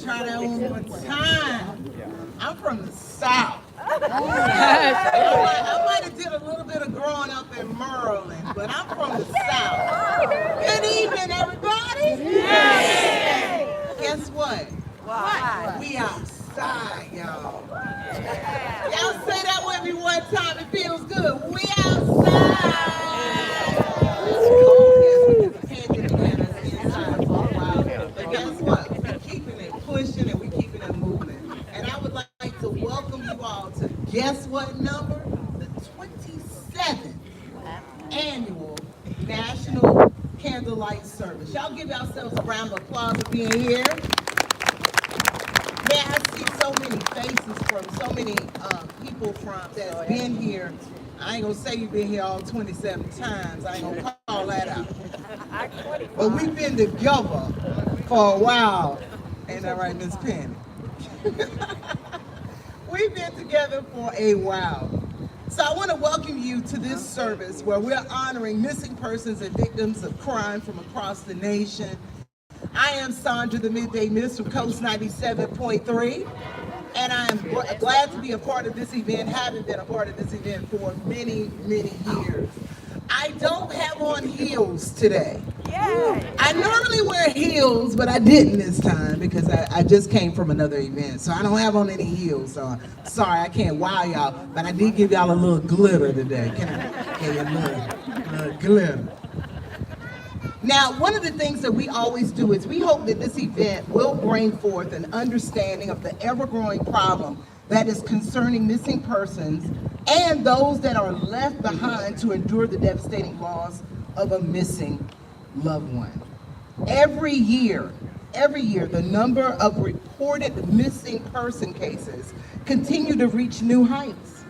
try that one more time. I'm from the South. I might have did a little bit of growing up in Maryland, but I'm from the South. Good evening, everybody. Guess what? What? We outside, y'all. Y'all say that with me one time. It feels good. We outside. It's cold. Yes, we can't get together inside for a while. But guess what? We're keeping it pushing and we're keeping it moving. And I would like to welcome you all to guess what number? The 27th annual National Candlelight Service. Y'all give yourselves a round of applause for being here. Man, I see so many faces from so many people from that's been here. I ain't gonna say you've been here all 27 times. I ain't gonna call that out. But we've been together for a while. Ain't that right, Miss Penny? We've been together for a while. So I want to welcome you to this service where we're honoring missing persons and victims of crime from across the nation. I am Sandra, the Midday Miss from Coast 97.3, and I am glad to be a part of this event, having been a part of this event for many, many years. I don't have on heels today. I normally wear heels, but I didn't this time because I just came from another event. So I don't have on any heels. So sorry, I can't wow y'all, but I did give y'all a little glitter today. Can I give you a little glitter? Now, one of the things that we always do is we hope that this event will bring forth an understanding of the ever-growing problem that is concerning missing persons and those that are left behind to endure the devastating loss of a missing loved one. Every year, the number of reported missing person cases continue to reach new heights.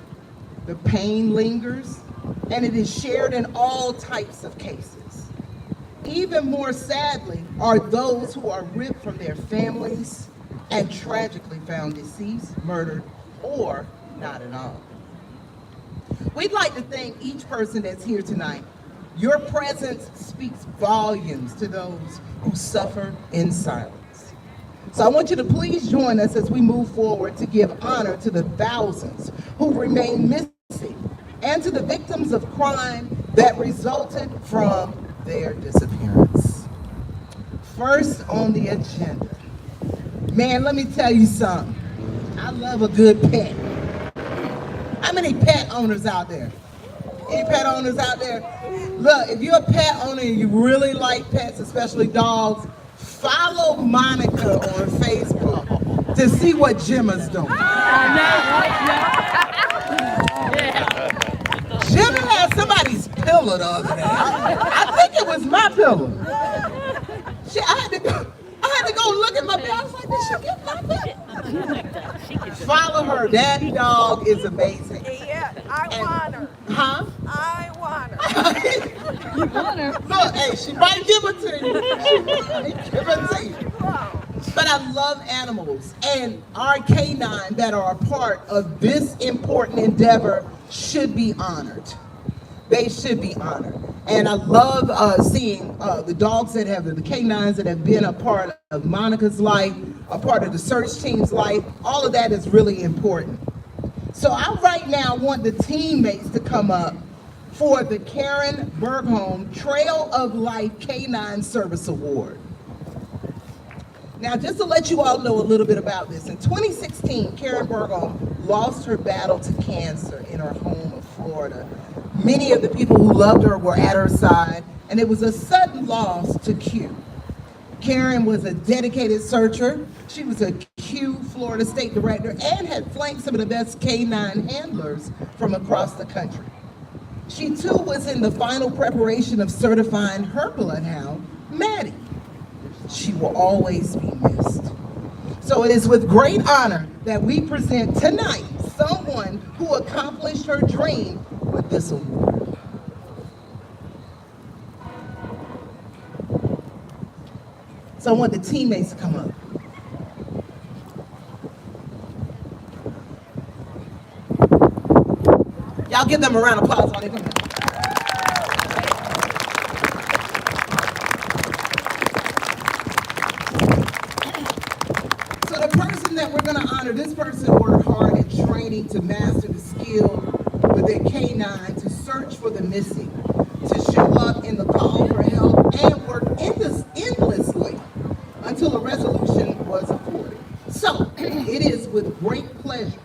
The pain lingers, and it is shared in all types of cases. Even more sadly are those who are ripped from their families and tragically found deceased, murdered, or not at all. We'd like to thank each person that's here tonight. Your presence speaks volumes to those who suffer in silence. So I want you to please join us as we move forward to give honor to the thousands who remain missing and to the victims of crime that resulted from their disappearance. First on the agenda. Man, let me tell you something. I love a good pet. How many pet owners out there? Any pet owners out there? Look, if you're a pet owner and you really like pets, especially dogs, follow Monica on Facebook to see what Gemma's doing. Gemma had somebody's pillow the other day. I think it was my pillow. I had to go look at my pillow. I was like, did she get my pillow? Follow her. That dog is amazing. Yeah, I want her. Huh? I want her. You want her? Look, hey, she might give it to you. She might give it to you. But I love animals, and our canine that are a part of this important endeavor should be honored. They should be honored. And I love seeing the dogs that have, the canines that have been a part of Monica's life, a part of the search team's life. All of that is really important. So I right now want the teammates to come up for the Karen Bergholm Trail of Life Canine Service Award. Now, just to let you all know a little bit about this, in 2016, Karen Bergholm lost her battle to cancer in her home of Florida. Many of the people who loved her were at her side, and it was a sudden loss to Q. Karen was a dedicated searcher. She was a Q Florida State Director and had flanked some of the best canine handlers from across the country. She too was in the final preparation of certifying her bloodhound, Maddie. She will always be missed. So it is with great honor that we present tonight someone who accomplished her dream with this award. So I want the teammates to come up. Y'all give them a round of applause while they come up. So that we're going to honor, this person worked hard at training to master the skill with their K-9 to search for the missing, to show up in the call for help, and work endlessly until a resolution was afforded. So, it is with great pleasure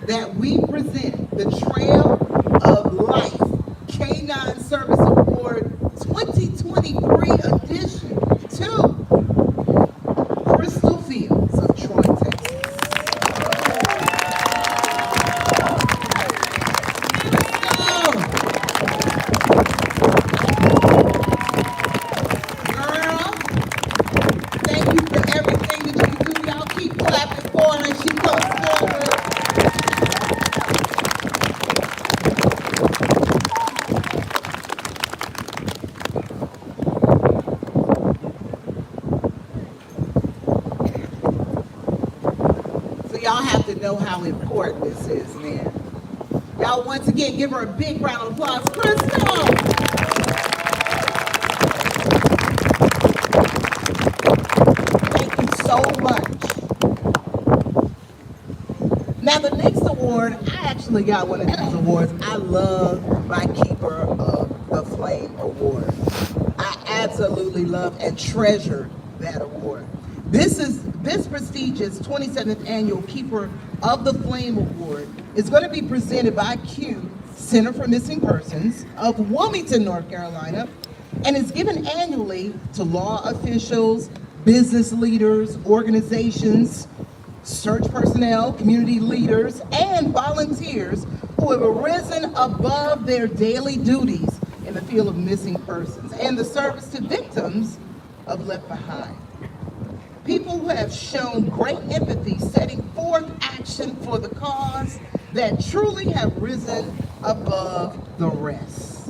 that we present the Trail of Life K-9 Service Award 2023 edition to Crystal Fields of Troy, Texas. Crystal! Girl, thank you for everything that you do. Y'all keep clapping for her as she comes forward. So y'all have to know how important this is, man. Y'all once again give her a big round of applause. Crystal! Thank you so much. Now the next award, I actually got one of these awards. I love my Keeper of the Flame award. I absolutely love and treasure that award. This prestigious 27th annual Keeper of the Flame award is going to be presented by Q Center for Missing Persons of Wilmington, North Carolina, and is given annually to law officials, business leaders, organizations, search personnel, community leaders, and volunteers who have arisen above their daily duties in the field of missing persons and the service to victims of left behind. People who have shown great empathy, setting forth action for the cause that truly have risen above the rest.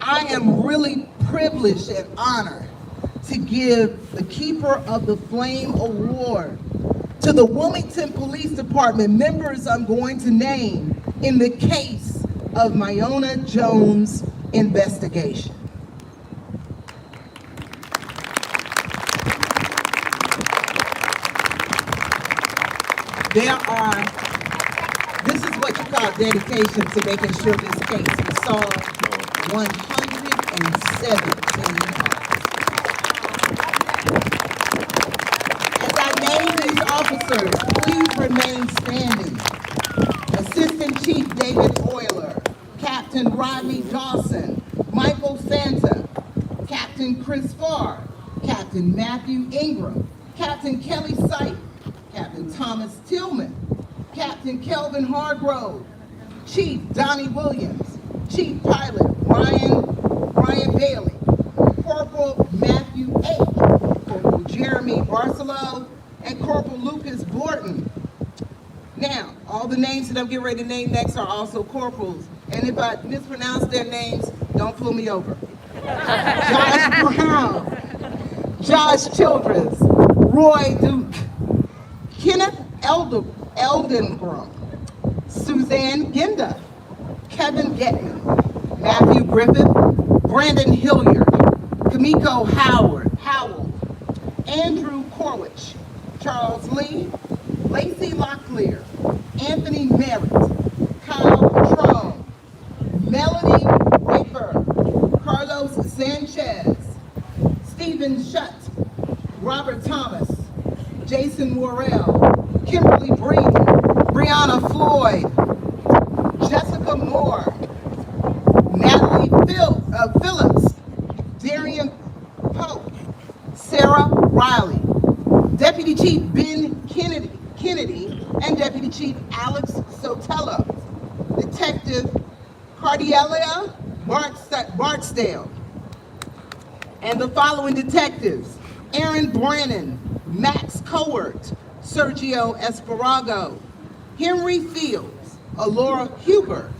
I am really privileged and honored to give the Keeper of the Flame Award to the Wilmington Police Department members I'm going to name in the case of Myona Jones investigation. This is what you call dedication to making sure this case was solved. 117 As I name these officers, please remain standing. Assistant Chief David Euler, Captain Rodney Dawson, Michael Santa, Captain Chris Farr, Captain Matthew Ingram, Captain Kelly Sight, Captain Thomas Tillman, Captain Kelvin Hargrove, Chief Donnie Williams, Chief Pilot Ryan Bailey, Corporal Matthew Ake, Corporal Jeremy Barcelo, and Corporal Lucas Borton. Now, all the names that I'm getting ready to name next are also corporals, and if I mispronounce their names, don't pull me over. Josh Brown, Josh Childress, Roy Duke, Kenneth Eldengrum, Suzanne Ginda, Kevin Getman, Matthew Griffith, Brandon Hilliard, Kamiko Howell, Andrew Corwich, Charles Lee, Lacey Locklear, Anthony Merritt, Kyle Patrone, Melody Raper, Carlos Sanchez, Stephen Shutt, Robert Thomas, Jason Morrell, Kimberly Breeden, Brianna Floyd, Jessica Moore, Natalie Phillips, Darian Pope, Sarah Riley, Deputy Chief Ben Kennedy, and Deputy Chief Alex Sotelo, Detective Cardelia Barksdale, and the following detectives: Aaron Brannon, Max Cowart, Sergio Esparago, Henry Fields, Alora Huber,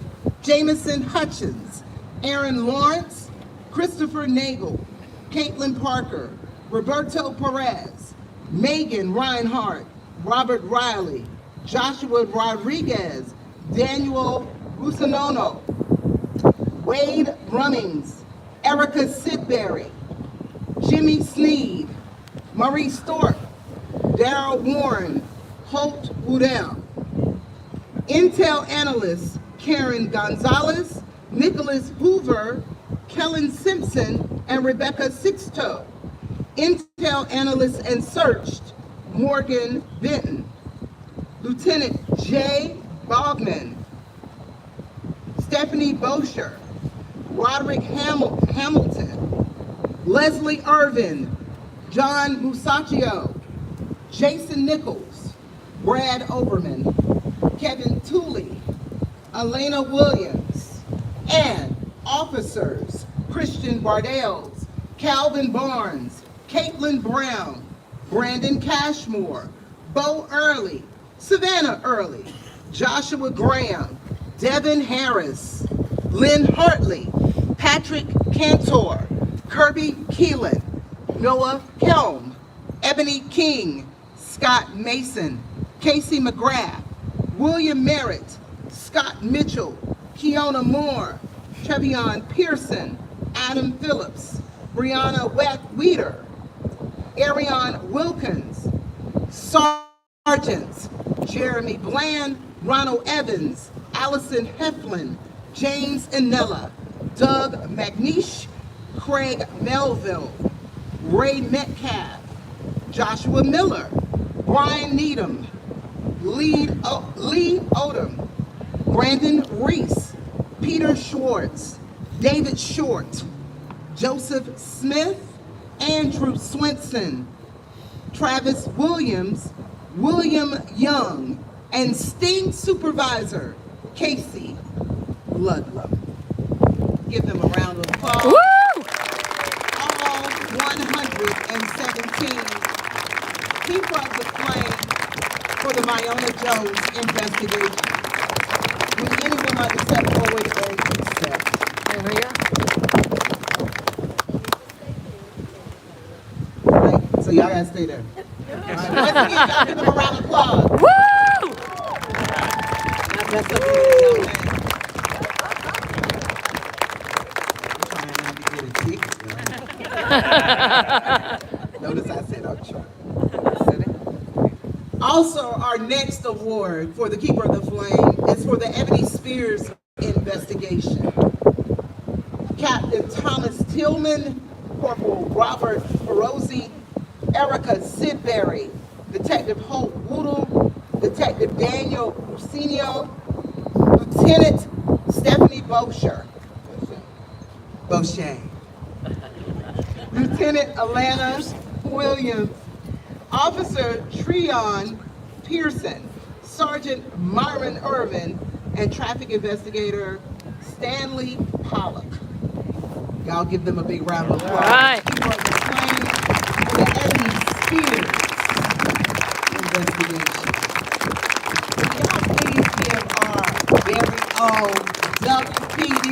Jameson Hutchins, Aaron Lawrence, Christopher Nagel, Caitlin Parker, Roberto Perez, Megan Reinhardt, Robert Riley, Joshua Rodriguez, Daniel Rusanono, Wade Runnings, Erica Sidbury, Jimmy Sneed, Marie Stork, Daryl Warren, Holt Woodell. Intel analysts Karen Gonzalez, Nicholas Hoover, Kellen Simpson, and Rebecca Sixto. Intel analyst and searched Morgan Benton. Lieutenant Jay Bogman, Stephanie Bosher, Roderick Hamilton, Leslie Irvin, John Musacchio, Jason Nichols, Brad Oberman, Kevin Tooley, Elena Williams, and officers Christian Bardales, Calvin Barnes, Caitlin Brown, Brandon Cashmore, Bo Early, Savannah Early, Joshua Graham, Devin Harris, Lynn Hartley, Patrick Cantor, Kirby Keelan, Noah Kelm, Ebony King, Scott Mason, Casey McGrath, William Merritt, Scott Mitchell, Kiona Moore, Trevion Pearson, Adam Phillips, Brianna Weeder, Arion Wilkins, Sergeants Jeremy Bland, Ronald Evans, Allison Heflin, James Inella, Doug McNeish, Craig Melville, Ray Metcalf, Joshua Miller, Brian Needham, Lee Odom, Brandon Reese, Peter Schwartz, David Short, Joseph Smith, Andrew Swenson, Travis Williams, William Young, and Sting Supervisor Casey Ludlow. Give them a round of applause. Woo! All 117 keep up the flame for the Myona Jones investigation. Would anyone like to step forward and accept? Right, so y'all gotta stay there. All right, once again, y'all give them a round of applause. Woo! Now that's up to you, young man. I'm trying not to get a ticket, y'all. Notice I said I'm trying. Also, our next award for the Keeper of the Flame is for the Ebony Spears investigation. Captain Thomas Tillman, Corporal Robert Ferozzi, Erica Sidbury, Detective Hope Woodle, Detective Daniel Lucinio, Lieutenant Stephanie Bosher, Lieutenant Alana Williams, Officer Treon Pearson, Sergeant Myron Irvin, and Traffic Investigator Stanley Pollock. Y'all give them a big round of applause. All right. Keeper of the Flame for the Ebony Spears investigation. Y'all please give our very own WPD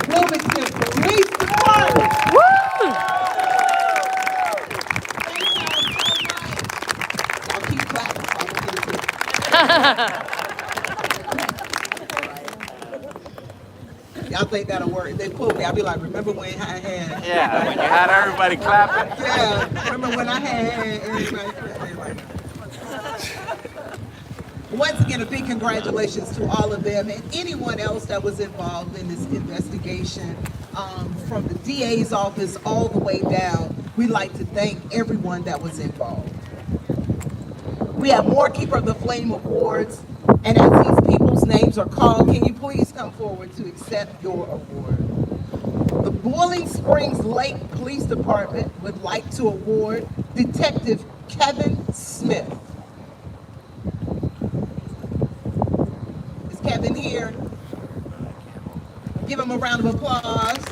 Wilmington Police Department. Woo! Y'all keep clapping so I can get a ticket. Y'all think that'll work? If they pull me, I'll be like, remember when I had... Yeah, when you had everybody clapping. Yeah, remember when I had everybody clapping? Once again, a big congratulations to all of them and anyone else that was involved in this investigation, from the DA's office all the way down. We'd like to thank everyone that was involved. We have more Keeper of the Flame awards, and as these people's names are called, can you please come forward to accept your award? The Boiling Springs Lake Police Department would like to award Detective Kevin Smith. Is Kevin here? Give him a round of applause.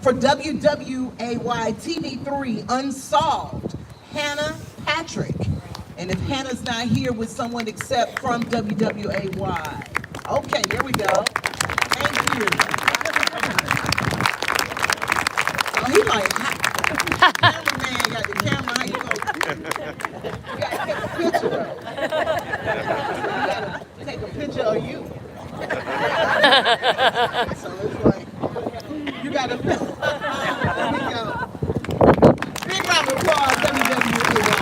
For WWAY TV3 Unsolved, Hannah Patrick. And if Hannah's not here, with someone except from WWAY. Okay, there we go. Thank you. Oh, he like, cameraman got the camera. How you go? You gotta take a picture of it. You gotta take a picture of you. So it's like, you got to, there we go. Big round of applause, WWAY.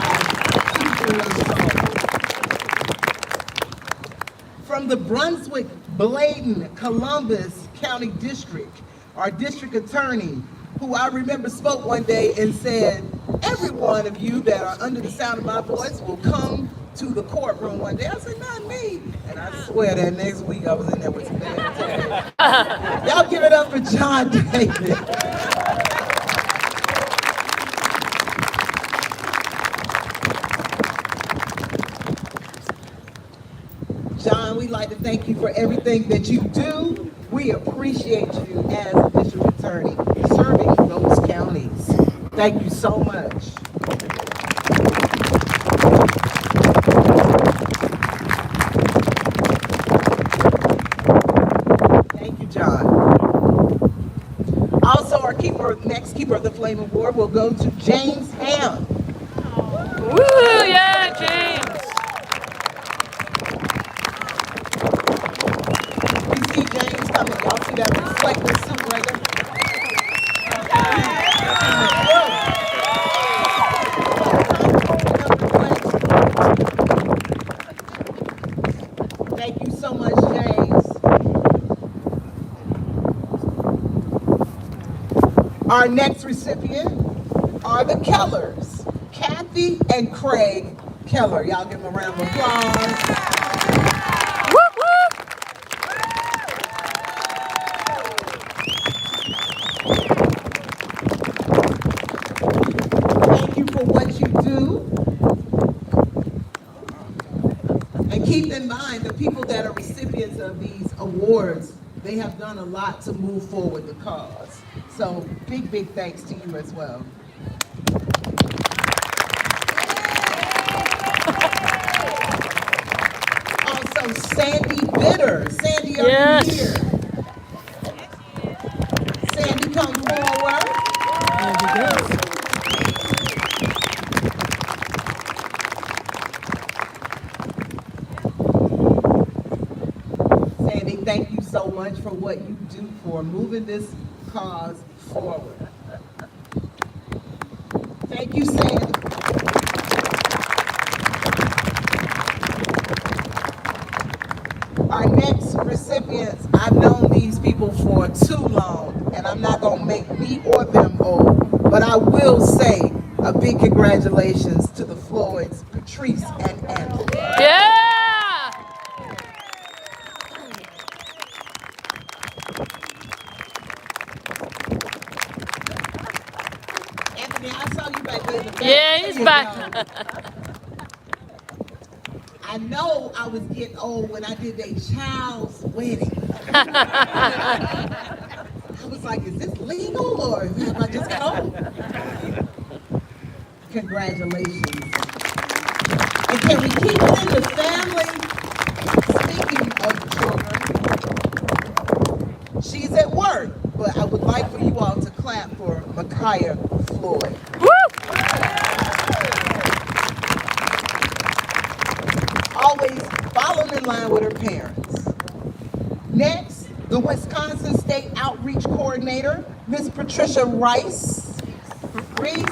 From the Brunswick, Bladen, Columbus County District, our district attorney, who I remember spoke one day and said, every one of you that are under the sound of my voice will come to the courtroom one day. I said, not me. And I swear that next week I was in there with some bad. Y'all give it up for John David. John, we'd like to thank you for everything that you do. We appreciate you as a district attorney serving those counties. Thank you so much. Thank you, John. Also, our next Keeper of the Flame Award will go to James Ham. Woo, yeah, James. You see James coming, y'all see that reflective suit right there? Thank you so much, James. Our next recipient are the Kellers, Kathy and Craig Keller. Y'all give them a round of applause. Whoop, whoop. Thank you for what you do. And keep in mind, the people that are recipients of these awards, they have done a lot to move forward the cause. So big, big thanks to you as well. Also, Sandy Bitter. Sandy, are you here? Sandy, come forward. Sandy, thank you so much for what you do for moving this cause forward. Thank you, Sandy. Our next recipients, I've known these people for too long, and I'm not gonna make me or them old, but I will say a big congratulations to the Floyds, Patrice and Anthony. Yeah. Anthony, I saw you back there in the back. Yeah, he's Say it, back. y'all. I know I was getting old when I did their child's wedding. I was like, is this legal or have I just got old? Congratulations. And can we keep it in the family? Speaking of children, she's at work, but I would like for you all to clap for Micaiah Floyd. Woo. Always following in line with her parents. Next, the Wisconsin State Outreach Coordinator, Miss Patricia Rice. Patricia.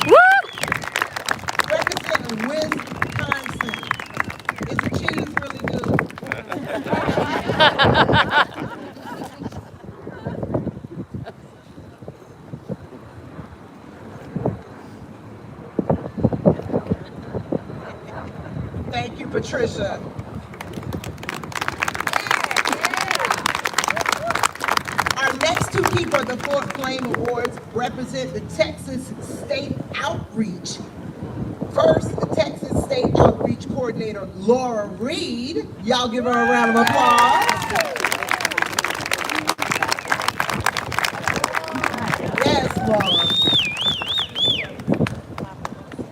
Woo. Representing Wisconsin. Is the cheese really good? Thank you, Patricia. Our next two Keeper of the Flame Awards represent the Texas State Outreach. First, the Texas State Outreach Coordinator, Laura Reed. Y'all give her a round of applause. Yes, Laura.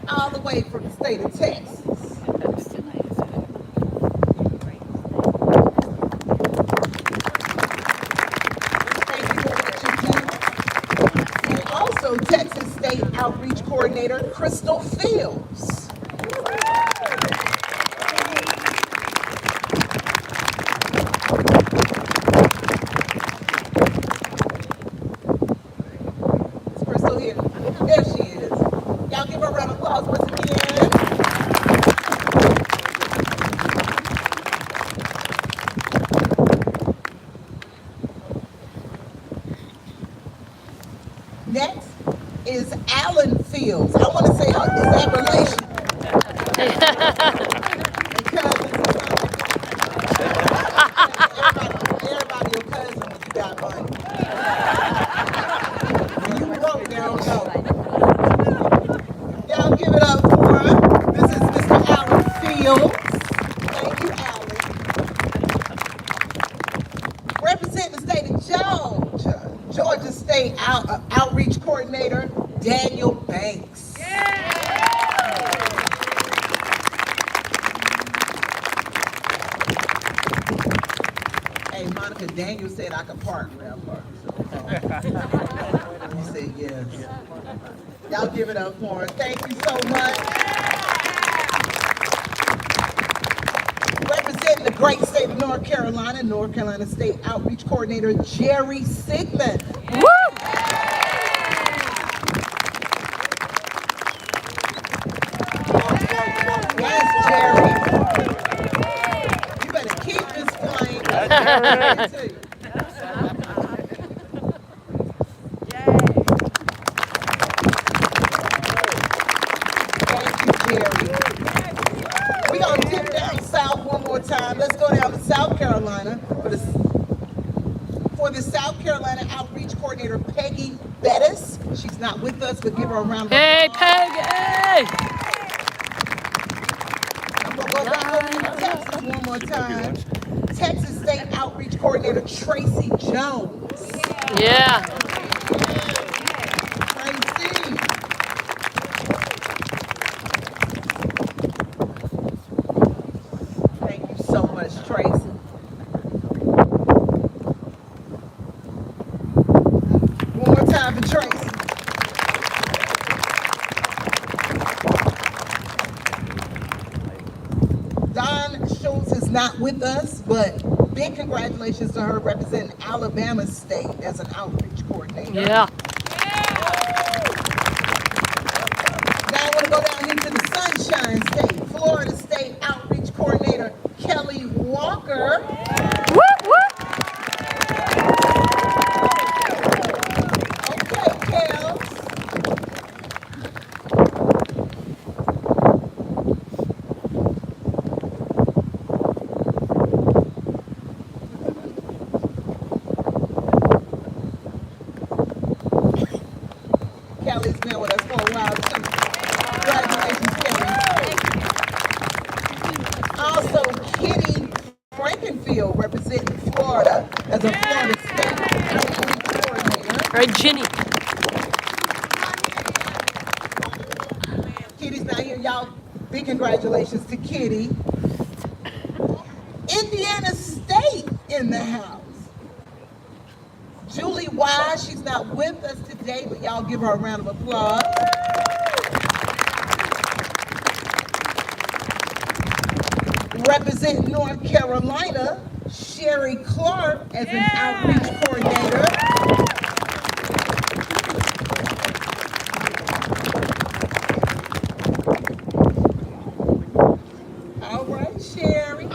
All the way from the state of Texas. Thank you for what you do. And also Texas State Outreach Coordinator, Crystal Fields. Monica, Daniel said I could park where I park. So. You said yes. Y'all give it up for us. Thank you so much. Representing the great state of North Carolina State Outreach Coordinator Jerry Sigmund. Woo! Yes, Jerry. You better keep this flame. Thank you, Jerry. We're going to dip down south one more time. Let's go down to South Carolina for the South Carolina Outreach Coordinator, Peggy Bettis. She's not with us, but give her a round of applause. Hey, Peggy! I'm going to go back over to Texas one more time. Texas State Outreach Coordinator, Tracy Jones. Yeah. Tracy. Thank you so much, Tracy. One more time for Tracy. Don Schultz is not with us, but big congratulations to her representing Alabama State as an outreach coordinator. Yeah. Now I want to go down into the Sunshine State, Florida State Outreach Coordinator Kelly Walker. Woo, woo! Okay, Kels. Kelly's been with us for a while too. Congratulations, Kelly. Also, Kitty Frankenfield representing Florida as a Florida State Outreach Coordinator. Right, Ginny. Kitty's not here, y'all. Big congratulations to Kitty. Indiana State in the house. Julie Wise, she's not with us today, but y'all give her a round of applause. Representing North Carolina, Sherry Clark as an outreach coordinator. All right, Sherry.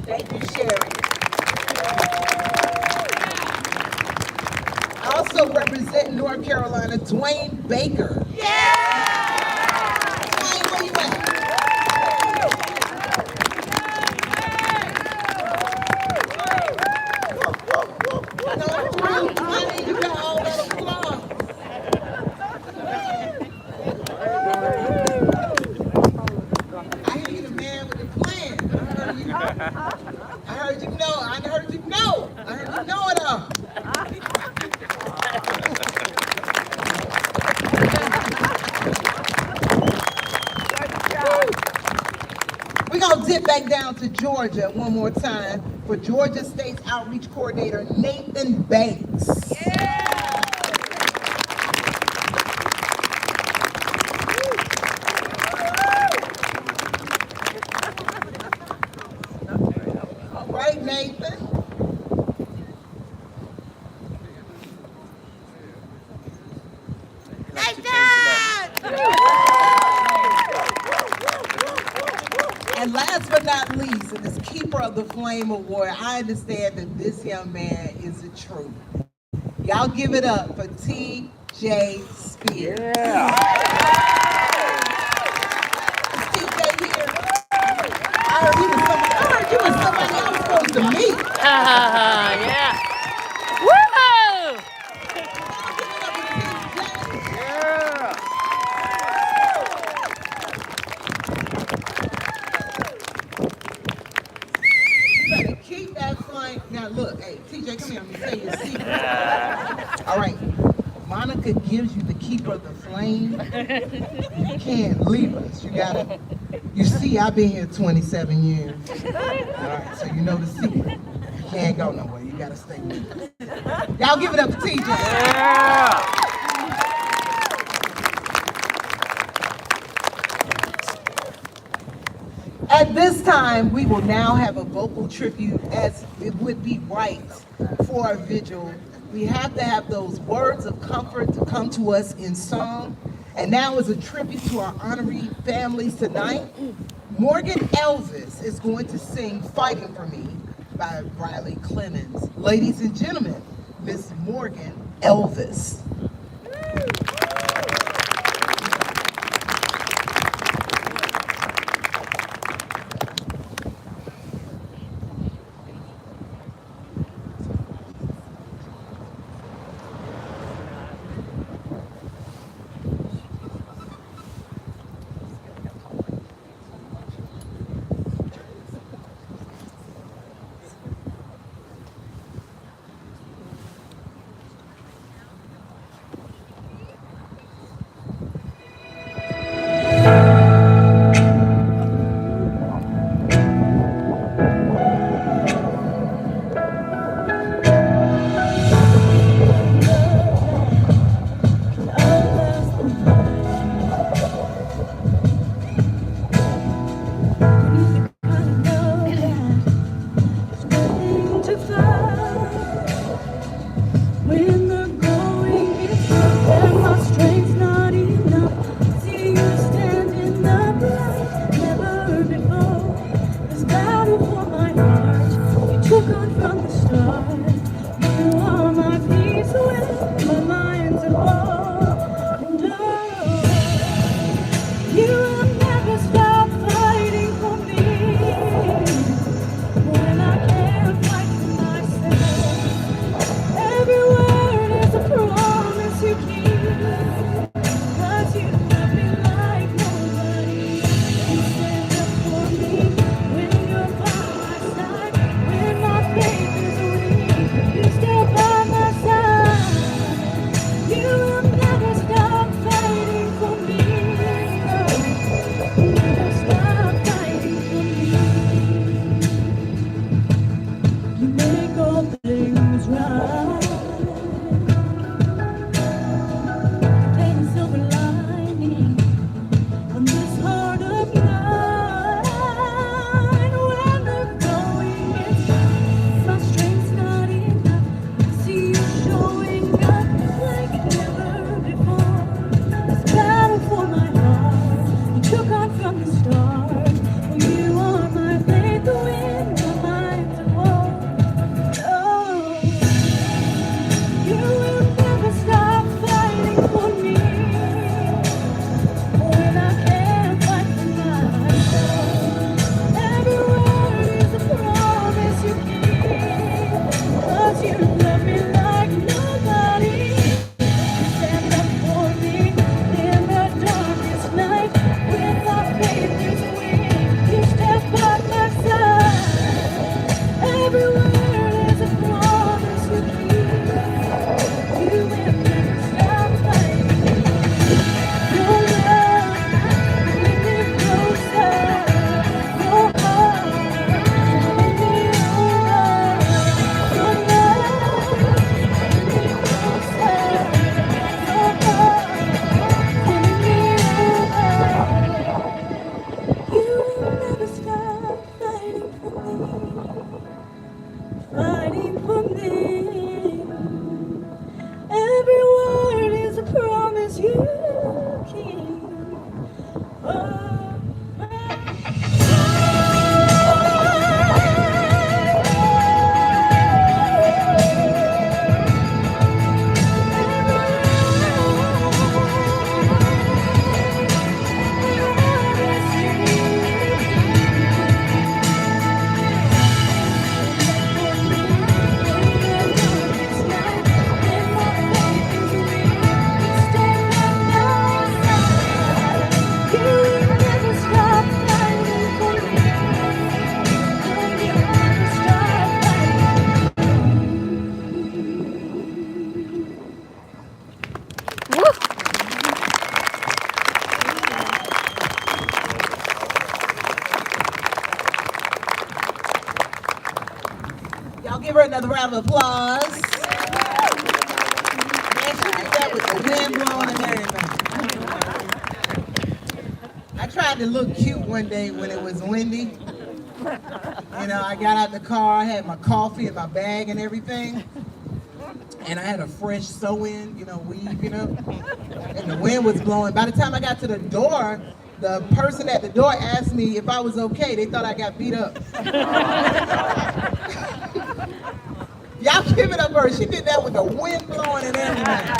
Thank you, Sherry. Also representing North Carolina, Dwayne Baker. Dwayne, where you at? No, Dwayne, you got all that applause. I hear you the man with the plan. I heard you know. I heard you know it all. We're going to dip back down to Georgia one more time for Georgia State's Outreach Coordinator, Nathan Banks. All right, Nathan. And last but not least, in this Keeper of the Flame Award, I understand that this young man is a truth. Y'all give it up for T.J. Spears. Yeah. Is TJ here? I heard you was somebody I was supposed to meet. Yeah. Woo! You better keep that flame. Now look, hey, TJ, come here. I'm gonna tell you a secret. All right. Monica gives you the Keeper of the Flame. You can't leave us. You gotta You see, I've been here 27 years. All right, so you know the secret. You can't go nowhere. You gotta stay with me. Y'all give it up for TJ. Yeah. At this time, we will now have a vocal tribute, as it would be right for our vigil. We have to have those words of comfort to come to us in song. And now, as a tribute to our honoree families tonight, Morgan Elvis is going to sing Fighting for Me by Riley Clemens. Ladies and gentlemen, Miss Morgan Elvis. When the going gets tough and my strength's not enough, see you standing give her another round of applause. Man, she did that with the wind blowing and everything. I tried to look cute one day when it was windy. You know, I got out the car, I had my coffee in my bag and everything. And I had a fresh sew-in, weave, and the wind was blowing. By the time I got to the door, the person at the door asked me if I was okay. They thought I got beat up. Y'all give it up for her. She did that with the wind blowing and everything.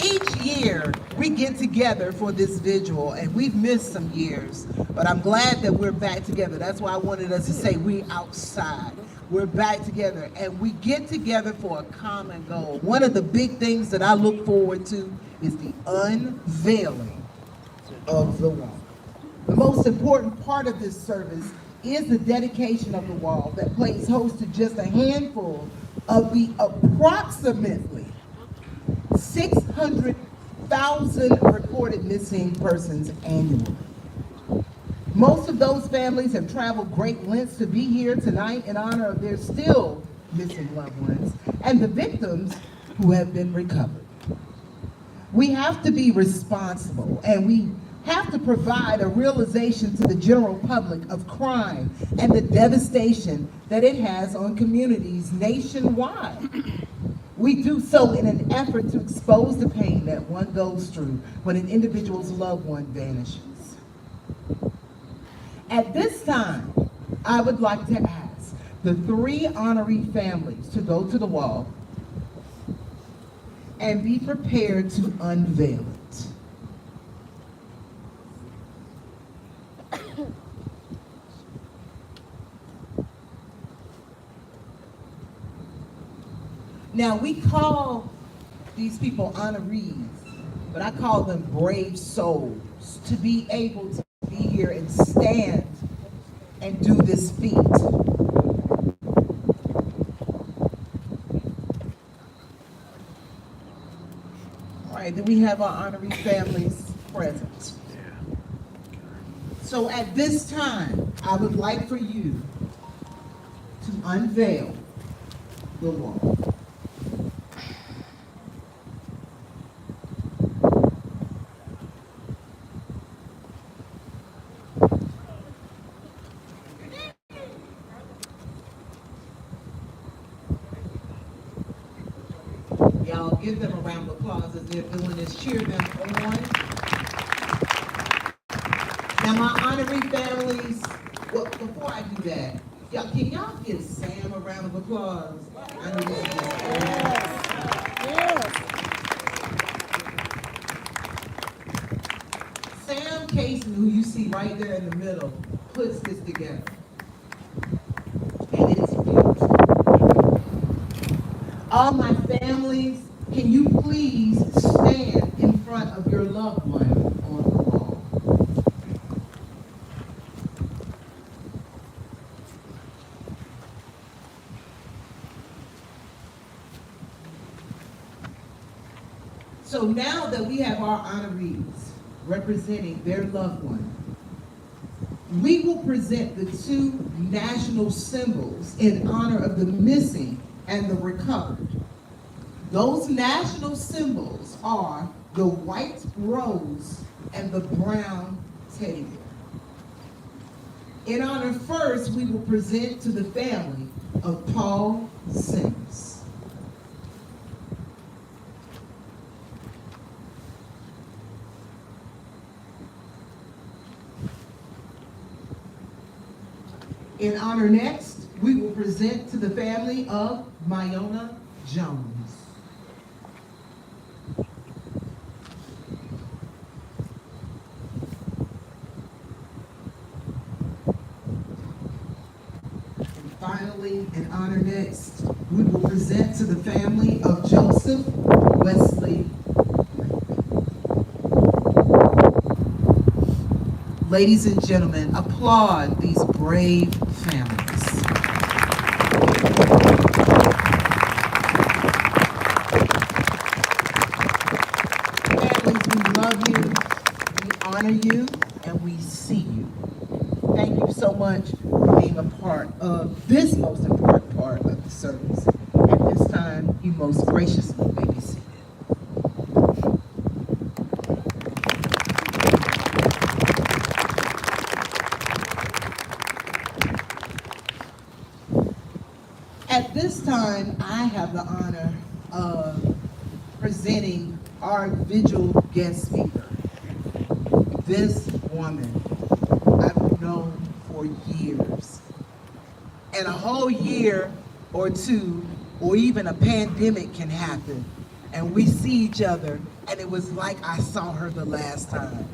Each year, we get together for this vigil, and we've missed some years, but I'm glad that we're back together. That's why I wanted us to say we outside. We're back together, and we get together for a common goal. One of the big things that I look forward to is the unveiling of the wall. The most important part of this service is the dedication of the wall that plays host to just a handful of the approximately 600,000 reported missing persons annually. Most of those families have traveled great lengths to be here tonight in honor of their still missing loved ones and the victims who have been recovered. We have to be responsible, and we have to provide a realization to the general public of crime and the devastation that it has on communities nationwide. We do so in an effort to expose the pain that one goes through when an individual's loved one vanishes. At this time, I would like to ask the 3 honoree families to go to the wall and be prepared to unveil it. Now, we call these people honorees, but I call them brave souls to be able to be here and stand and do this feat. All right, then we have our honoree families present. So at this time, I would like for you to unveil the wall. Y'all give them a round of applause as they're doing this. Cheer them on. Now, my honoree families, well, before I do that, can y'all give Sam a round of applause? I know this is Sam Casey, who you see right there in the middle, puts this together. And it's beautiful. All my families, can you please stand in front of your loved one on the wall? So now that we have our honorees representing their loved one, we will present the 2 national symbols in honor of the missing and the recovered. Those national symbols are the white rose and the brown teddy bear. In honor first, we will present to the family of Paul Sims. In honor next, we will present to the family of Myona Jones. And finally, in honor next, we will present to the family of Joseph Wesley. Ladies and gentlemen, applaud these brave families. Families, we love you, we honor you, and we see you. Thank you so so much for being a part of this most important part of the service. At this time, you most graciously may be seated. At this time, I have the honor of presenting our Vigil guest speaker. This woman I've known for years. And a whole year or two, or even a pandemic can happen, and we see each other, and it was like I saw her the last time.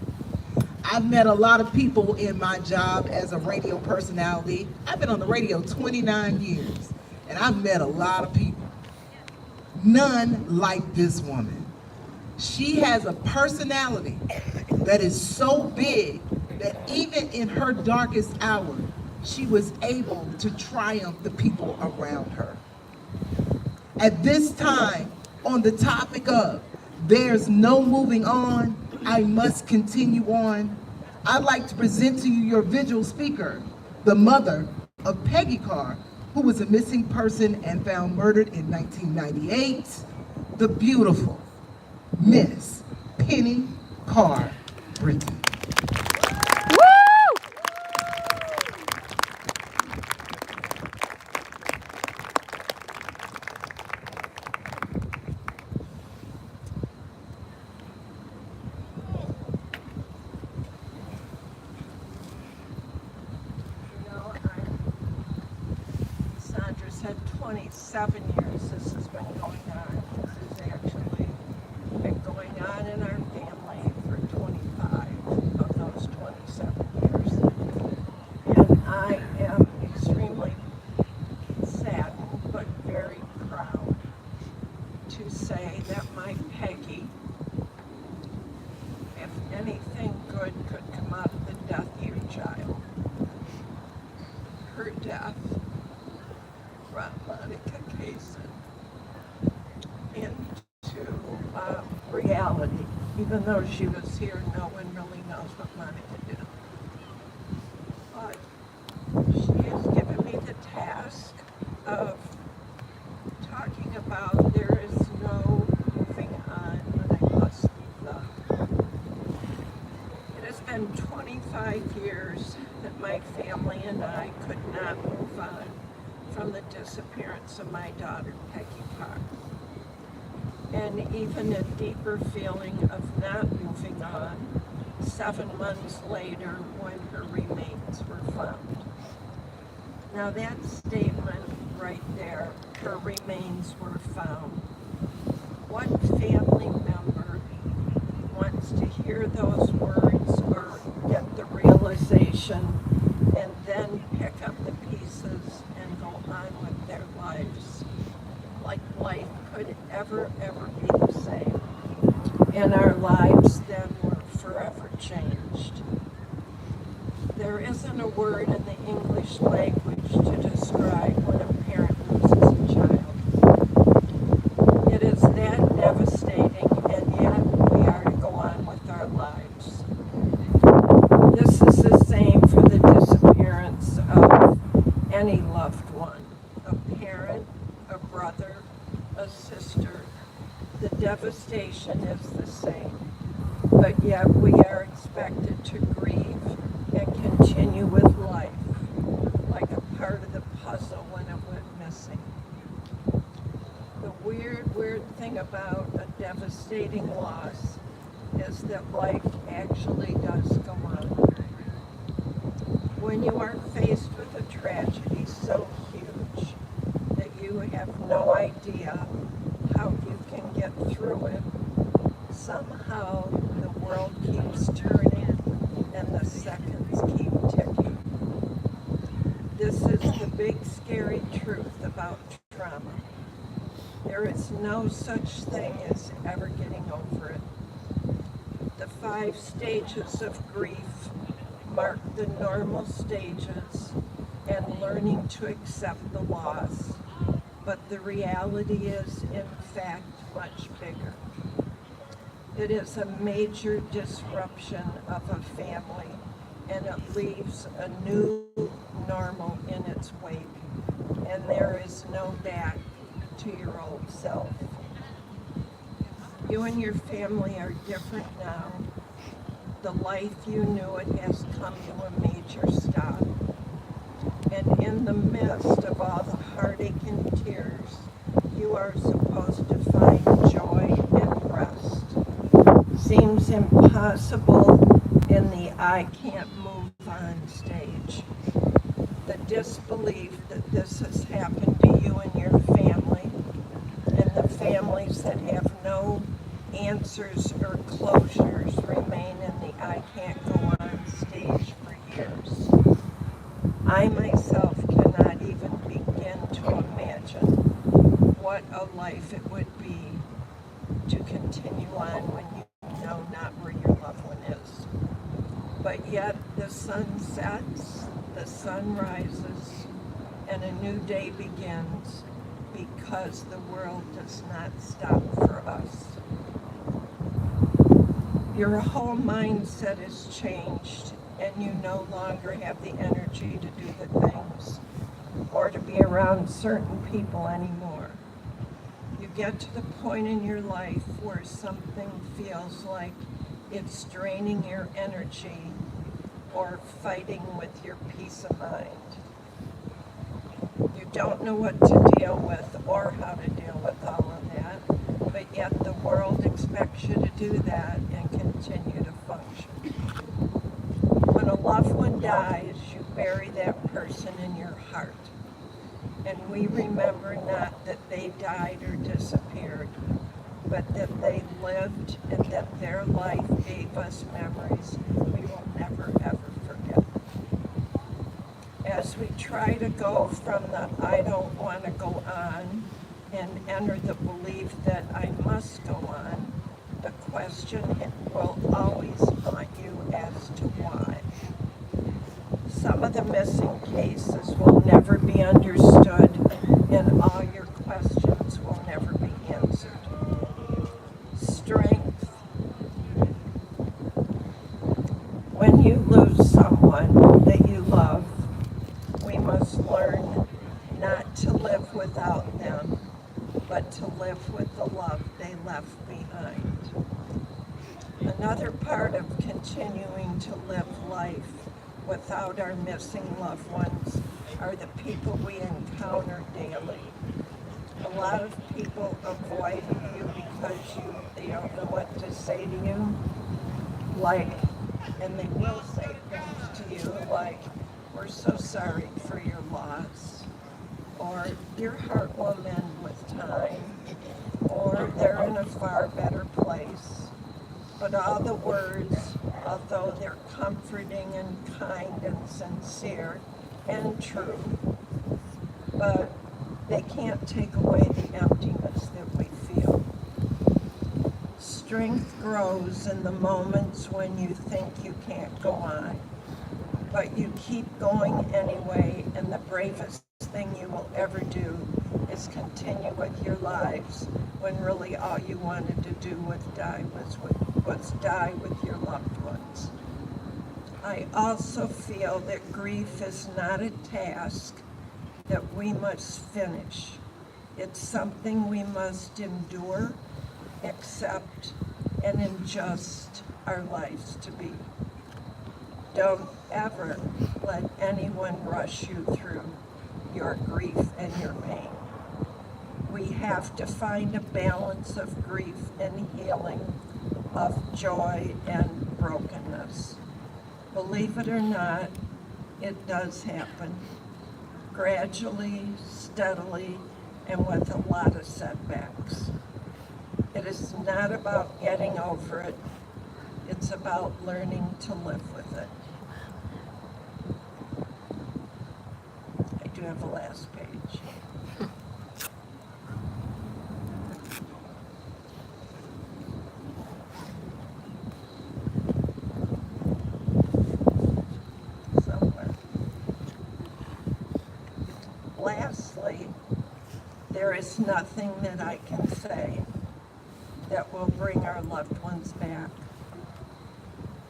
I've met a lot of people in my job as a radio personality. I've been on the radio 29 years, and I've met a lot of people. None like this woman. She has a personality that is so big that even in her darkest hour, she was able to triumph the people around her. At this time, on the topic of there's no moving on, I must continue on, I'd like to present to you your Vigil speaker, the mother of Peggy Carr, who was a missing person and found murdered in 1998, the beautiful Miss Penny Carr Britton. Sandra said 27 years this has been going on. This has actually been going on in our family for 25 of those 27 years. And I am extremely saddened but very proud to say that my Peggy, if anything good could come out of the death of your child, her death brought Monica Kaysen into reality. Even though she was here, no one really knows what Monica did. But she has given me the task of talking about there is no moving on when I must be done. It has been 25 years that my family and I could not move on from the disappearance of my daughter, Peggy Carr. And even a deeper feeling of not moving on 7 months later when her remains were found. Now that statement right there, her remains were found. What family member wants to hear those words or get the realization and then pick up the pieces and go on with their lives like life could ever be the same? And our lives then were forever changed. There isn't a word in the English language to describe when a parent loses a child. It is that devastating, and yet we are to go on with our lives. This is the same for the disappearance of any loved one, a parent, a brother, a sister. The devastation is the same, but yet we are expected to grieve and continue with life like a part of the puzzle when it went missing. The weird thing about a devastating loss is that life actually does go on. When you are faced with a tragedy so huge that you have no idea how you can get through it, somehow the world keeps turning and the seconds keep ticking. This is the big scary truth about trauma. There is no such thing as ever getting over it. The 5 stages of grief mark the normal stages and learning to accept the loss. But the reality is, in fact, much bigger. It is a major disruption of a family and it leaves a new normal in its wake, and there is no back to your old self. You and your family are different now. The life you knew it has come to a major stop. And in the midst of all the heartache and tears, you are supposed to find joy and rest. Seems impossible in the I can't move on stage. The disbelief that this has happened to you and your family, and the families that have no answers or closures remain in the I can't go on stage for years. I myself cannot even begin to imagine what a life it would be to continue on when you know not where your loved one is. But yet the sun sets, the sun rises, and a new day begins because the world does not stop for us. Your whole mindset is changed, and you no longer have the energy to do the things or to be around certain people anymore. You get to the point in your life where something feels like it's draining your energy or fighting with your peace of mind. You don't know what to deal with or how to deal with all of that, but yet the world expects you to do that and continue to function. When a loved one dies, you bury that person in your heart. And we remember not that they died or disappeared, but that they lived and that their life gave us memories we will never ever forget. As we try to go from the I don't want to go on and enter the belief that I must go on, the question will always haunt you as to why. Some of the missing cases will never be understood, and all your questions will never be answered. Strength. When you lose someone that you love, we must learn not to live without them, but to live with the love they left behind. Another part of continuing to live life without our missing loved ones are the people we encounter daily. A lot of people avoid you because they don't know what to say to you, and they will say things to you like, we're so sorry for your loss, or your heart will mend with time, or they're in a far better place. But all the words, although they're comforting and kind and sincere and true, but they can't take away the emptiness that we feel. Strength grows in the moments when you think you can't go on, but you keep going anyway, and the bravest thing you will ever do is continue with your lives when really all you wanted to do was die with your loved ones. I also feel that grief is not a task that we must finish. It's something we must endure, accept, and adjust our lives to be. Don't ever let anyone rush you through your grief and your pain. We have to find a balance of grief and healing, of joy and brokenness. Believe it or not, it does happen. Gradually, steadily, and with a lot of setbacks. It is not about getting over it. It's about learning to live with it. I do have a last page. Somewhere. Lastly, there is nothing that I can say that will bring our loved ones back.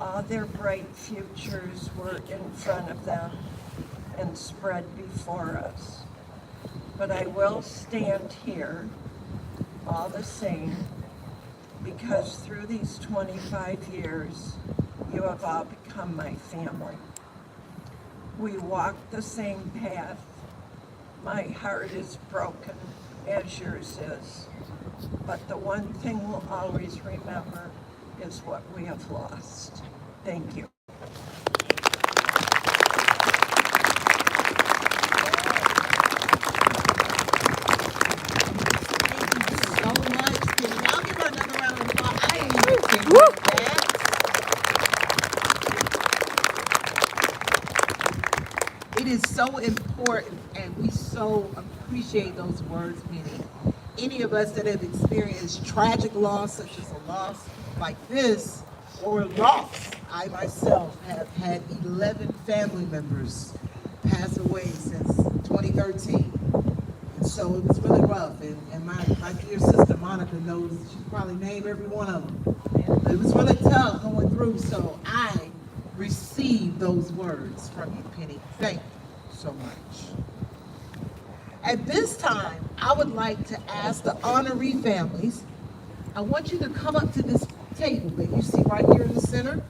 All their bright futures were in front of them and spread before us. But I will stand here all the same, because through these 25 years, you have all become my family. We walk the same path. My heart is broken, as yours is. But the one thing we'll always remember is what we have lost. Thank you. So much. Can y'all give her another round of applause? I ain't even thinking of that. It is so important, and we so appreciate those words, Penny. Any of us that have experienced tragic loss, such as a loss like this, or loss. I myself have had 11 family members pass away since 2013. And so it was really rough. And my dear sister Monica knows, she can probably name every one of them. It was really tough going through, so I received those words from you, Penny. Thank you so much. At this time, I would like to ask the honoree families, I want you to come up to this table that you see right here in the center.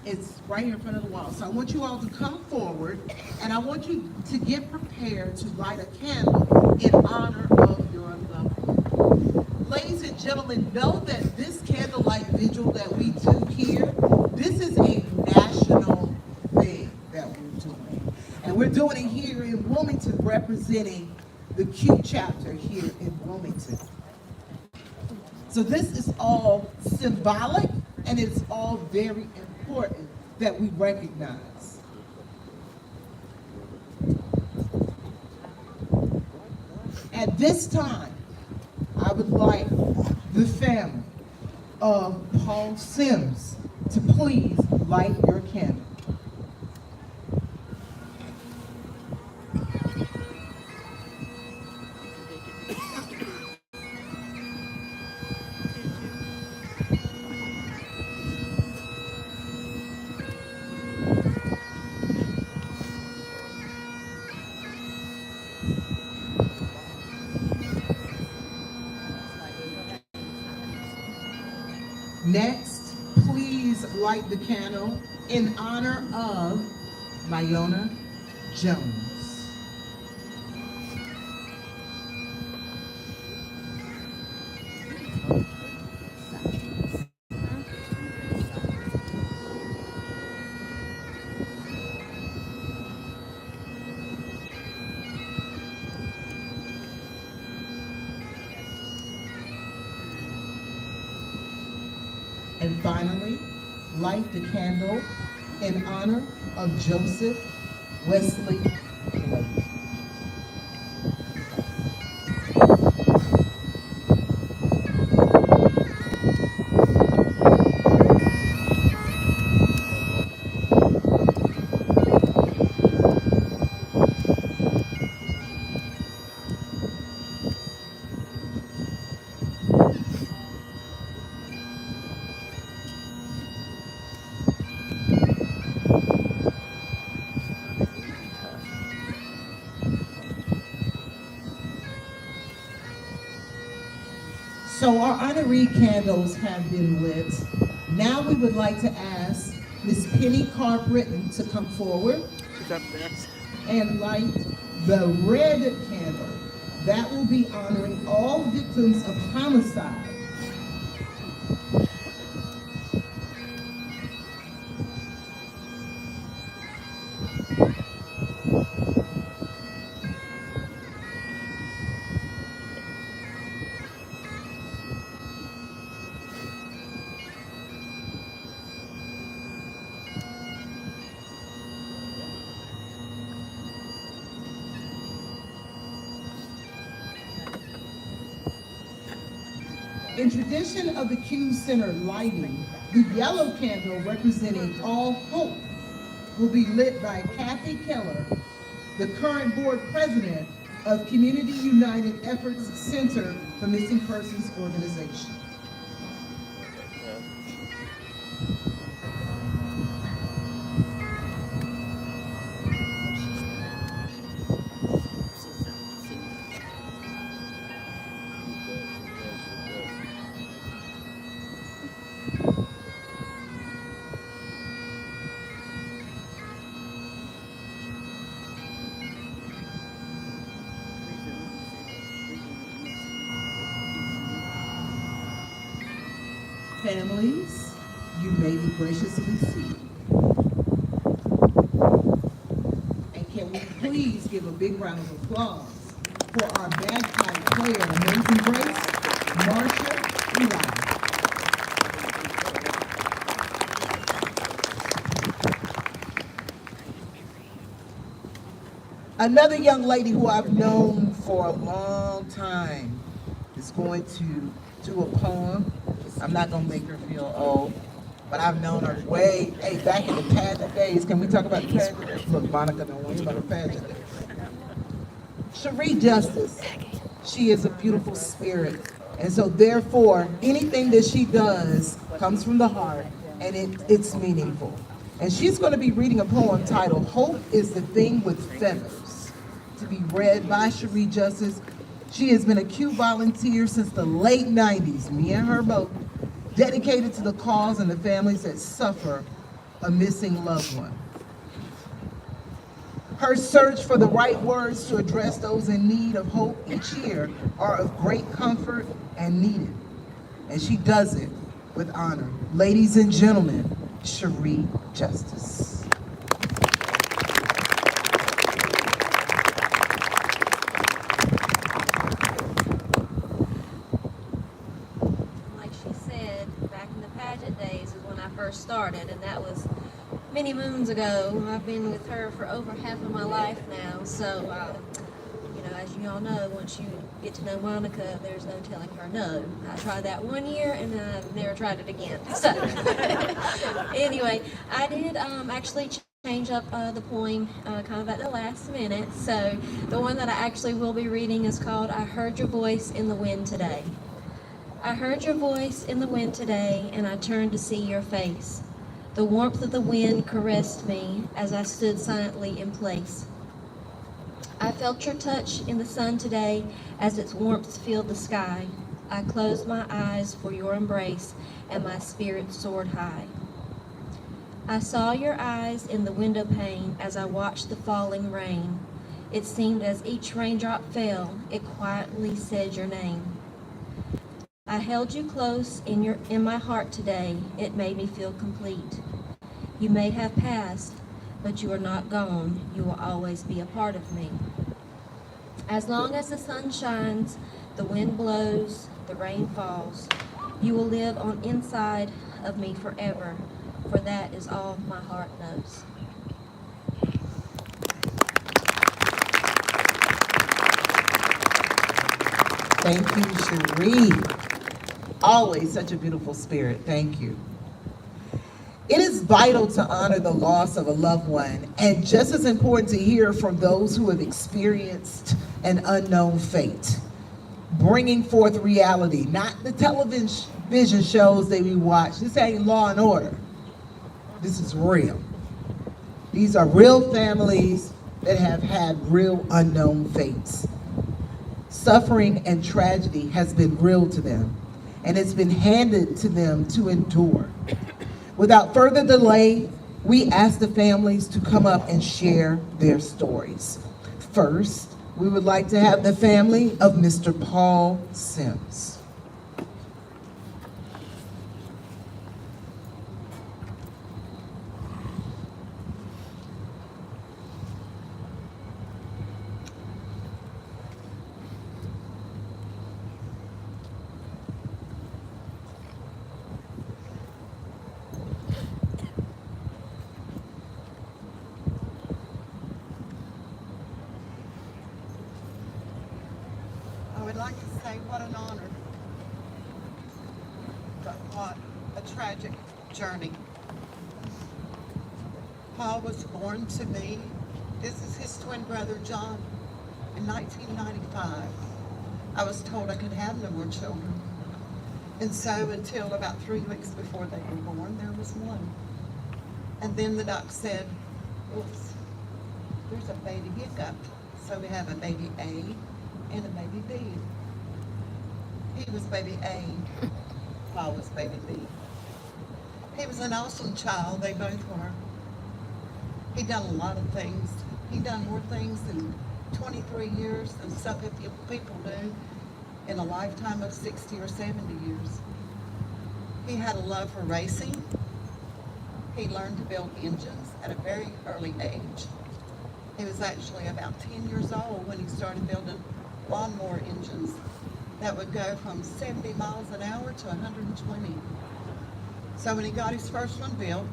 It's right here in front of the wall. So I want you all to come forward, and I want you to get prepared to light a candle in honor of your loved one. Ladies and gentlemen, know that this candlelight vigil that we do here, this is a national thing that we're doing. And we're doing it here in Wilmington, representing the Q chapter here in Wilmington. So this is all symbolic, and it's all very important that we recognize. At this time, I would like the family of Paul Sims to please light your candle. Next, please light the candle in honor of Mayona Jones. And finally, light the candle in honor of Joseph Wesley Blake. So our honoree candles have been lit. Now we would like to ask Miss Penny Carr-Britton to come forward and light the red candle. That will be honoring all victims of homicide. In tradition of the Q Center lighting, the yellow candle representing all hope will be lit by Kathy Keller, the current board president of Community United Efforts Center for Missing Persons Organization. Families, you may be graciously seated. And can we please give a big round of applause for our bagpipe player, Amazing Grace, Marsha Eli. Another young lady who I've known for a long time is going to do a poem. I'm not gonna make her feel old, but I've known her back in the pageant days. Can we talk about the pageant days? Look, Monica don't want to talk about the pageant days. Cherie Justice, she is a beautiful spirit. And so therefore, anything that she does comes from the heart and it's meaningful. And she's gonna be reading a poem titled, Hope is the Thing with Feathers, to be read by Cherie Justice. She has been a Q volunteer since the late 90s, me and her both, dedicated to the cause and the families that suffer a missing loved one. Her search for the right words to address those in need of hope each year are of great comfort and needed. And she does it with honor. Ladies and gentlemen, Cherie Justice. Like she said, back in the pageant days is when I first started, and that was many moons ago. I've been with her for over half of my life now, so as you all know, once you get to know Monica, there's no telling her no. I tried that one year and I've never tried it again. So anyway, I did actually change up the poem kind of at the last minute. So the one that I actually will be reading is called I Heard Your Voice in the Wind Today. I heard your voice in the wind today, and I turned to see your face. The warmth of the wind caressed me as I stood silently in place. I felt your touch in the sun today as its warmth filled the sky. I closed my eyes for your embrace, and my spirit soared high. I saw your eyes in the window pane as I watched the falling rain. It seemed as each raindrop fell, it quietly said your name. I held you close in my heart today. It made me feel complete. You may have passed, but you are not gone. You will always be a part of me. As long as the sun shines, the wind blows, the rain falls, you will live on inside of me forever, for that is all my heart knows. Thank you, Cherie. Always such a beautiful spirit. Thank you. It is vital to honor the loss of a loved one, and just as important to hear from those who have experienced an unknown fate. Bringing forth reality, not the television shows that we watch. This ain't Law and Order. This is real. These are real families that have had real unknown fates. Suffering and tragedy has been real to them, and it's been handed to them to endure. Without further delay, we ask the families to come up and share their stories. First, we would like to have the family of Mr. Paul Sims. I would like to say what an honor, but what a tragic journey. Paul was born to me. This is his twin brother, John, in 1995. I was told I could have no more children. And so until about 3 weeks before they were born, there was one. And then the doc said, oops, there's a baby hiccup. So we have a baby A and a baby B. He was baby A. Paul was baby B. He was an awesome child. They both were. He'd done a lot of things. He'd done more things in 23 years than some people do in a lifetime of 60 or 70 years. He had a love for racing. He learned to build engines at a very early age. He was actually about 10 years old when he started building lawnmower engines that would go from 70 miles an hour to 120. So when he got his first one built,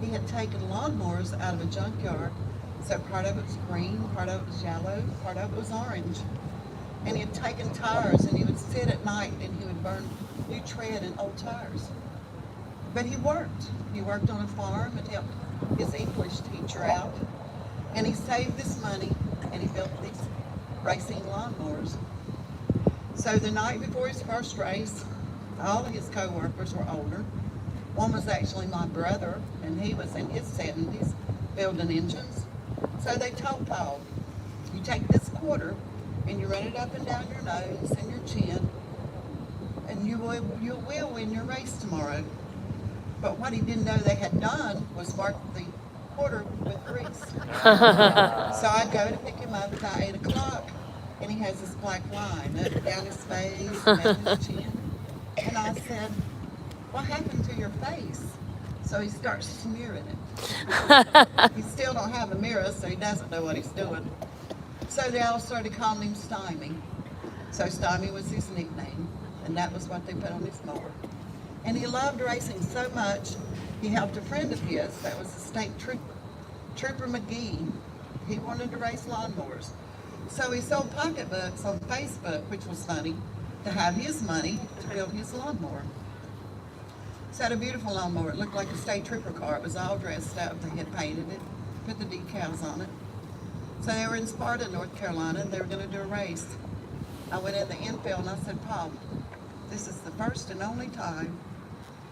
he had taken lawnmowers out of a junkyard. So part of it was green, part of it was yellow, part of it was orange. And he had taken tires and he would sit at night and he would burn new tread in old tires. But he worked. He worked on a farm and helped his English teacher out. And he saved this money and he built these racing lawnmowers. So the night before his first race, all of his co-workers were older. One was actually my brother, and he was in his 70s building engines. So they told Paul, you take this quarter and you run it up and down your nose and your chin, and you will win your race tomorrow. But what he didn't know they had done was mark the quarter with grease. So I'd go to pick him up about 8 o'clock, and he has this black line up and down his face and down his chin. And I said, what happened to your face? So he starts smearing it. He still don't have a mirror, so he doesn't know what he's doing. So they all started calling him Stymie. So Stymie was his nickname, and that was what they put on his mower. And he loved racing so much, he helped a friend of his that was a state trooper, Trooper McGee. He wanted to race lawnmowers. So he sold pocketbooks on Facebook, which was funny, to have his money to build his lawnmower. So had a beautiful lawnmower. It looked like a state trooper car. It was all dressed up. They had painted it, put the decals on it. So they were in Sparta, North Carolina, and they were going to do a race. I went in the infield and I said, Paul, this is the first and only time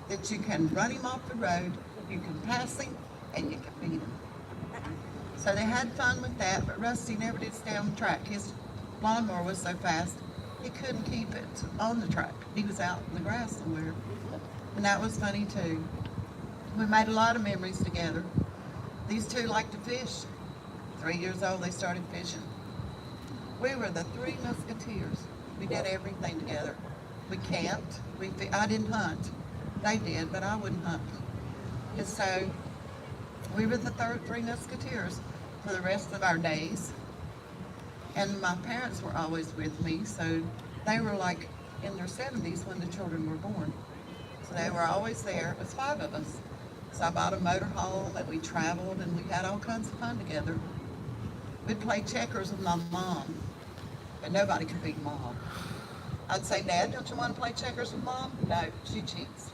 that you can run him off the road, you can pass him, and you can beat him. So they had fun with that, but Rusty never did stay on the track. His lawnmower was so fast, he couldn't keep it on the track. He was out in the grass somewhere. And that was funny too. We made a lot of memories together. These two liked to fish. 3 years old, they started fishing. We were the three musketeers. We did everything together. We camped. I didn't hunt. They did, but I wouldn't hunt. And so we were the three musketeers for the rest of our days. And my parents were always with me, so they were like in their 70s when the children were born. So they were always there. It was 5 of us. So I bought a motor home and we traveled and we had all kinds of fun together. We'd play checkers with my mom, but nobody could beat Mom. I'd say, Dad, don't you want to play checkers with Mom? No, she cheats.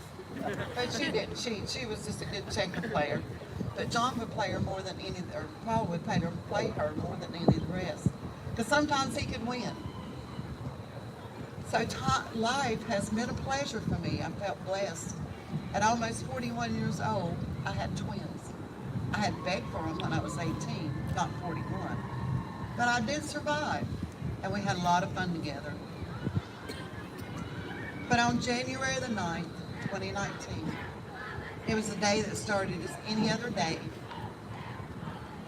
But she didn't cheat. She was just a good checker player. But John would play her more than any, or Paul would play her more than any of the rest. Because sometimes he could win. So life has been a pleasure for me. I felt blessed. At almost 41 years old, I had twins. I had begged for them when I was 18, not 41. But I did survive, and we had a lot of fun together. But on January the 9th, 2019, it was a day that started as any other day,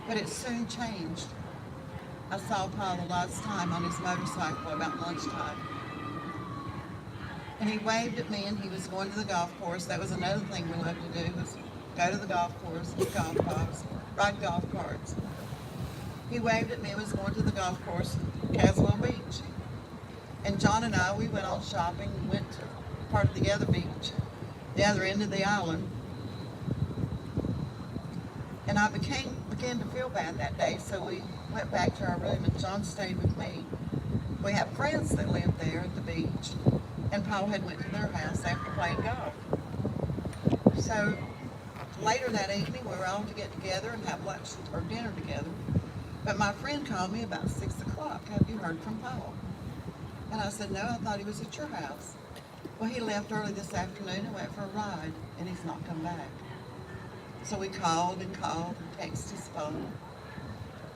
but it soon changed. I saw Paul the last time on his motorcycle about lunchtime. And he waved at me and he was going to the golf course. That was another thing we loved to do, was go to the golf course, get golf balls, ride golf carts. He waved at me and was going to the golf course in Caswell Beach. And John and I, we went on shopping and went to part of the other beach, the other end of the island. And I began to feel bad that day, so we went back to our room and John stayed with me. We have friends that live there at the beach, and Paul had went to their house after playing golf. So later that evening, we were all to get together and have lunch or dinner together. But my friend called me about 6 o'clock. Have you heard from Paul? And I said, no, I thought he was at your house. Well, he left early this afternoon and went for a ride, and he's not come back. So we called and texted his phone.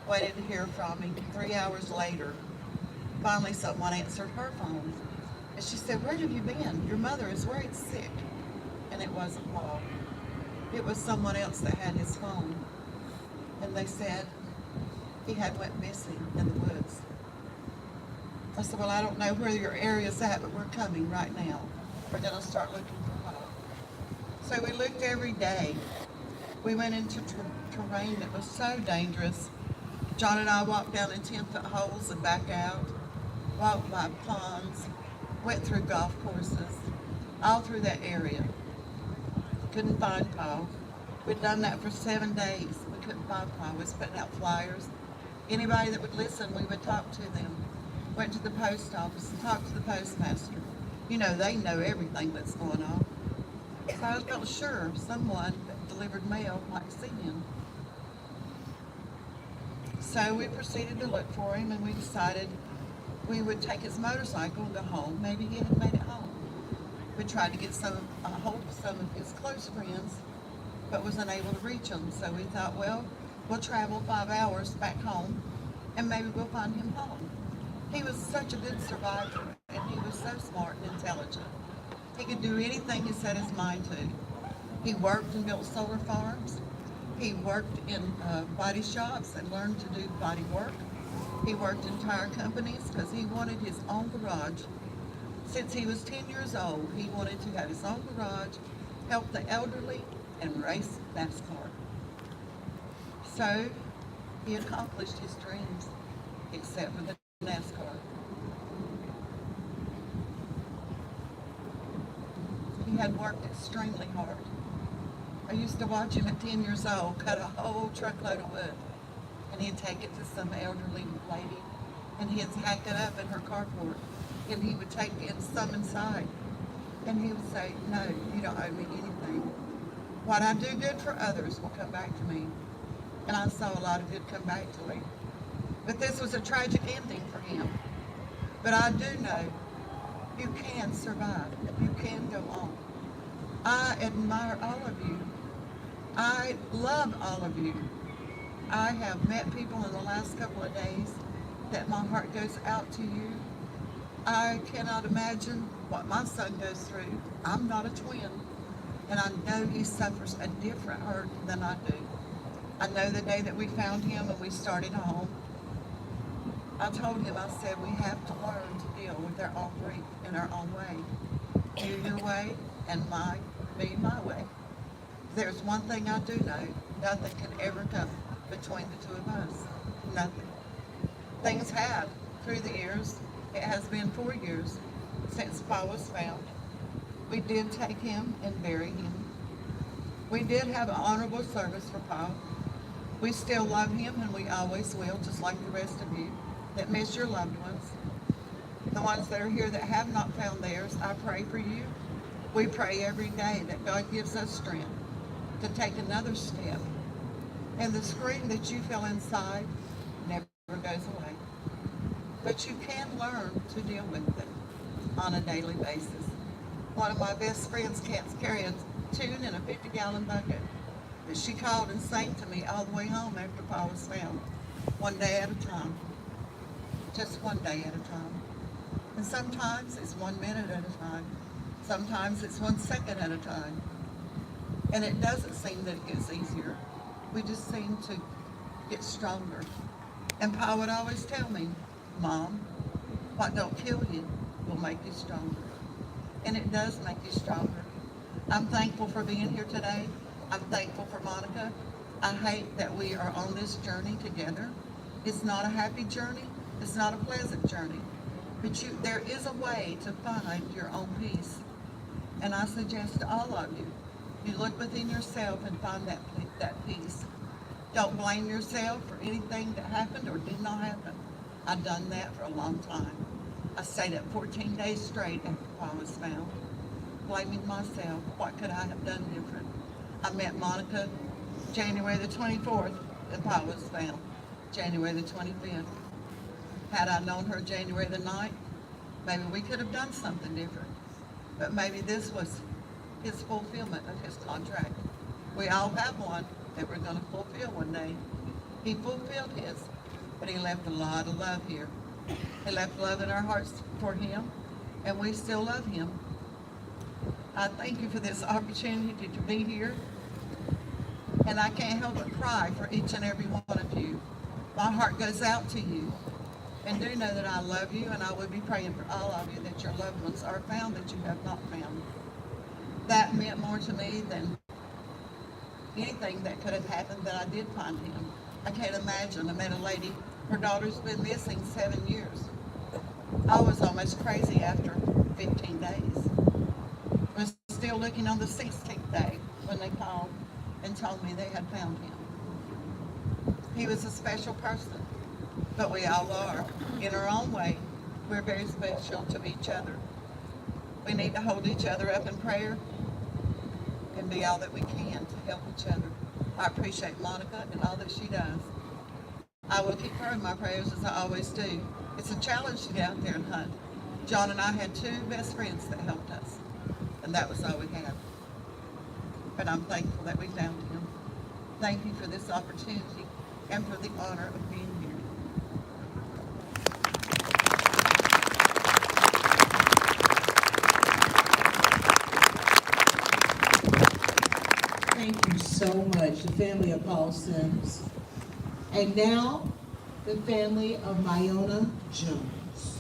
Waited to hear from him. 3 hours later, finally someone answered her phone. And she said, "Where have you been? Your mother is worried sick." And it wasn't Paul. It was someone else that had his phone. And they said he had went missing in the woods. I said, "Well, I don't know where your area's at, but we're coming right now. We're going to start looking for Paul." So we looked every day. We went into terrain that was so dangerous. John and I walked down in 10-foot holes and back out, walked by ponds, went through golf courses, all through that area. Couldn't find Paul. We'd done that for 7 days. We couldn't find Paul. We was putting out flyers. Anybody that would listen, we would talk to them. Went to the post office and talked to the postmaster. You know, they know everything that's going on. So I felt sure someone that delivered mail might see him. So we proceeded to look for him, and we decided we would take his motorcycle and go home. Maybe he had made it home. We tried to get a hold of some of his close friends, but was unable to reach them. So we thought, well, we'll travel 5 hours back home, and maybe we'll find him home. He was such a good survivor, and he was so smart and intelligent. He could do anything he set his mind to. He worked and built solar farms. He worked in body shops and learned to do body work. He worked in tire companies because he wanted his own garage. Since he was 10 years old, he wanted to have his own garage, help the elderly, and race NASCAR. So he accomplished his dreams, except for the NASCAR. He had worked extremely hard. I used to watch him at 10 years old cut a whole truckload of wood, and he'd take it to some elderly lady, and he'd hack it up in her carport, and he would take in some inside, and he would say, "No, you don't owe me anything. What I do good for others will come back to me." And I saw a lot of good come back to me. But this was a tragic ending for him. But I do know you can survive. You can go on. I admire all of you. I love all of you. I have met people in the last couple of days that my heart goes out to you. I cannot imagine what my son goes through. I'm not a twin, and I know he suffers a different hurt than I do. I know the day that we found him and we started home, I told him, I said, we have to learn to deal with our own grief in our own way. You your way, and me my way. There's one thing I do know, nothing can ever come between the two of us. Nothing. Things have, through the years, it has been 4 years since Paul was found. We did take him and bury him. We did have an honorable service for Paul. We still love him, and we always will, just like the rest of you that miss your loved ones. The ones that are here that have not found theirs, I pray for you. We pray every day that God gives us strength to take another step. And the scream that you feel inside never goes away. But you can learn to deal with it on a daily basis. One of my best friends can't carry a tune in a 50-gallon bucket, but she called and sang to me all the way home after Paul was found, one day at a time. Just one day at a time. And sometimes it's 1 minute at a time. Sometimes it's 1 second at a time. And it doesn't seem that it gets easier. We just seem to get stronger. And Paul would always tell me, "Mom, what don't kill you will make you stronger." And it does make you stronger. I'm thankful for being here today. I'm thankful for Monica. I hate that we are on this journey together. It's not a happy journey. It's not a pleasant journey. But there is a way to find your own peace. And I suggest to all of you, you look within yourself and find that peace. Don't blame yourself for anything that happened or did not happen. I've done that for a long time. I stayed up 14 days straight after Paul was found, blaming myself. What could I have done different? I met Monica January the 24th, and Paul was found January the 25th. Had I known her January the 9th, maybe we could have done something different. but maybe this was his fulfillment of his contract. We all have one that we're going to fulfill one day. He fulfilled his, but he left a lot of love here. He left love in our hearts for him, and we still love him. I thank you for this opportunity to be here, and I can't help but cry for each and every one of you. My heart goes out to you, and do know that I love you, and I will be praying for all of you that your loved ones are found that you have not found. That meant more to me than anything that could have happened that I did find him. I can't imagine. I met a lady, her daughter's been missing 7 years. I was almost crazy after 15 days. I was still looking on the 16th day when they called and told me they had found him. He was a special person, but we all are. In our own way, we're very special to each other. We need to hold each other up in prayer and be all that we can to help each other. I appreciate Monica and all that she does. I will keep her in my prayers as I always do. It's a challenge to get out there and hunt. John and I had 2 best friends that helped us, and that was all we had. But I'm thankful that we found him. Thank you for this opportunity and for the honor of being here. Thank you so much, the family of Paul Sims. And now, the family of Myona Jones.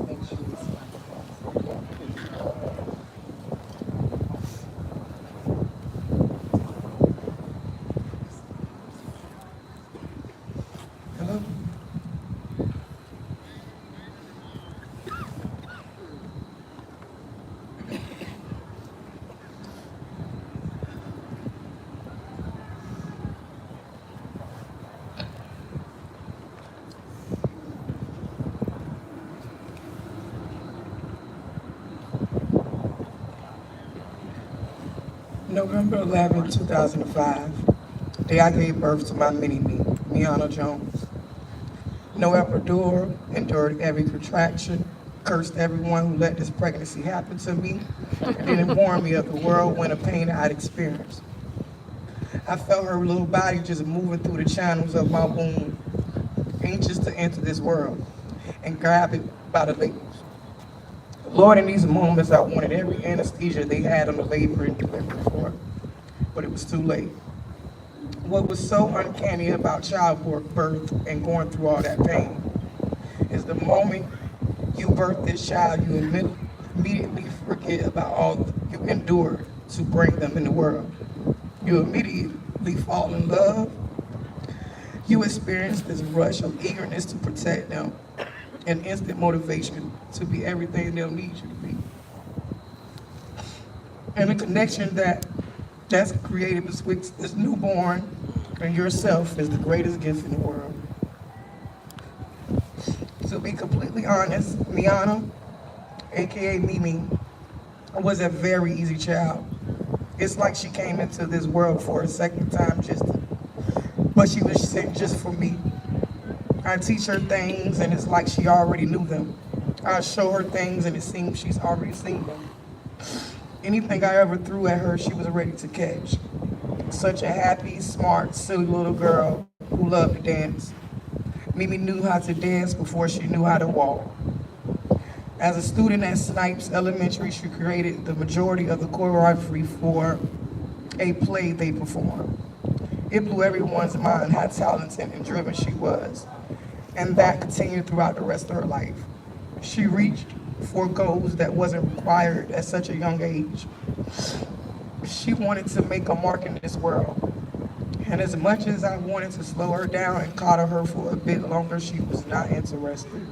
Make sure this Hello? November 11, 2005, the day I gave birth to my mini-me, Myona Jones. No epidural, endured every contraction, cursed everyone who let this pregnancy happen to me, and didn't warn me of the whirlwind of pain I'd experienced. I felt her little body just moving through the channels of my womb, anxious to enter this world, and grab it by the labels. Lord, in these moments, I wanted every anesthesia they had on the labor and delivery floor, but it was too late. What was so uncanny about childbirth and going through all that pain is the moment you birth this child, you immediately forget about all you endured to bring them in the world. You immediately fall in love. You experience this rush of eagerness to protect them and instant motivation to be everything they'll need you to be. And the connection that's created betwixt this newborn and yourself is the greatest gift in the world. To be completely honest, Myona, AKA Mimi, was a very easy child. It's like she came into this world for a second time but she was sent just for me. I teach her things and it's like she already knew them. I show her things and it seems she's already seen them. Anything I ever threw at her, she was ready to catch. Such a happy, smart, silly little girl who loved to dance. Mimi knew how to dance before she knew how to walk. As a student at Snipes Elementary, she created the majority of the choreography for a play they performed. It blew everyone's mind how talented and driven she was, and that continued throughout the rest of her life. She reached for goals that wasn't required at such a young age. She wanted to make a mark in this world, and as much as I wanted to slow her down and coddle her for a bit longer, she was not interested.